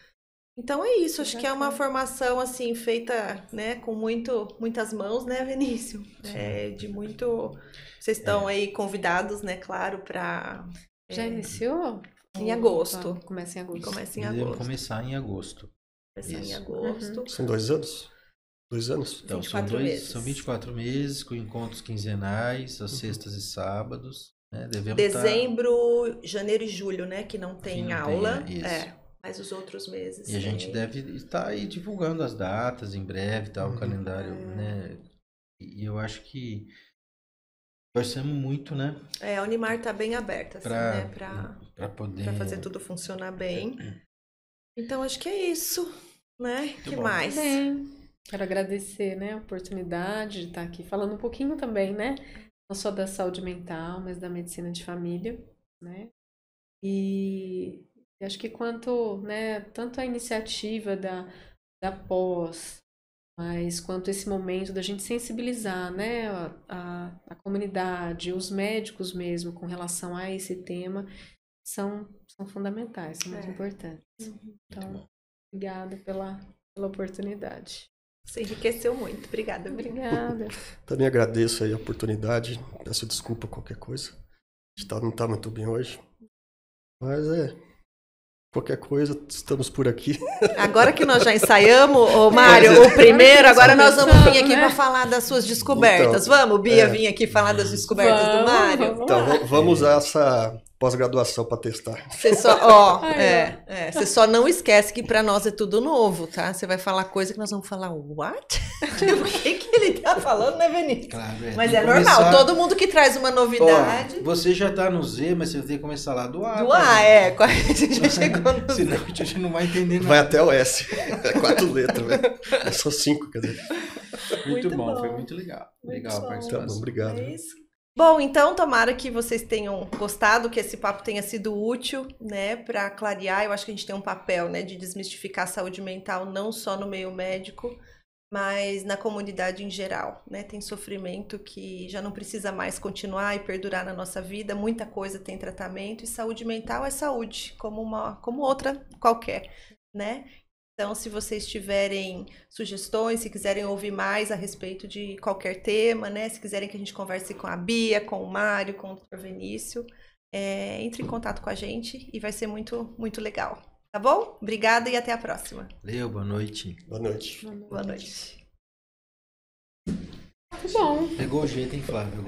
Então é isso, acho que é uma formação assim feita, né, com muitas mãos, né, Vinícius? Vocês estão aí convidados, né, claro, para... Já iniciou? Em agosto. Começa em agosto. Começar em agosto. Começar em agosto. São 2 anos? 2 anos? Então, 24 meses. São 24 meses, com encontros quinzenais, às sextas e sábados. Né? Dezembro, janeiro e julho, né? Que não tem aula. Isso. Mas os outros meses. E a gente deve estar aí divulgando as datas em breve, tá? O calendário, né? E eu acho que torcemos muito, né? A Unimar está bem aberta, assim, né? Para fazer tudo funcionar bem. Então, acho que é isso, né? Que mais? Bem, quero agradecer, né, a oportunidade de estar aqui falando um pouquinho também, né? Não só da saúde mental, mas da medicina de família, né? E acho que tanto a iniciativa da pós, mas quanto esse momento da gente sensibilizar, né, a comunidade, os médicos mesmo, com relação a esse tema, são fundamentais, são muito importantes. Então, obrigada pela oportunidade. Você enriqueceu muito. Obrigada. Obrigada. Também agradeço aí a oportunidade. Peço desculpa qualquer coisa. A gente não está muito bem hoje. Mas qualquer coisa, estamos por aqui. Agora que nós já ensaiamos, Mário, o primeiro, agora nós vamos vir aqui para falar das suas descobertas. Então, vamos, Bia, vir aqui falar das descobertas do Mário? Então, vamos usar essa pós-graduação para testar. Você só não esquece que para nós é tudo novo, tá? Você vai falar coisa que nós vamos falar, what? O que ele tá falando, né, Vinícius? Claro, mas é normal, todo mundo que traz uma novidade... Você já tá no Z, mas você tem que começar lá do A. Do A, você já chegou no Z. Senão a gente não vai entender nada. Vai até o S. 4 letras, velho. É só 5, quer dizer. Muito bom, foi muito legal. Legal a participação. Tá bom, obrigado. É isso. Bom, então, tomara que vocês tenham gostado, que esse papo tenha sido útil, né, para clarear. Eu acho que a gente tem um papel, né, de desmistificar a saúde mental, não só no meio médico, mas na comunidade em geral, né? Tem sofrimento que já não precisa mais continuar e perdurar na nossa vida. Muita coisa tem tratamento e saúde mental é saúde, como outra qualquer, né? Então, se vocês tiverem sugestões, se quiserem ouvir mais a respeito de qualquer tema, né? Se quiserem que a gente converse com a Bia, com o Mário, com o Dr. Vinícius, entre em contato com a gente e vai ser muito, muito legal. Tá bom? Obrigada e até a próxima. Valeu, boa noite. Boa noite. Boa noite. Muito bom. Pegou o jeito, hein, Flávio?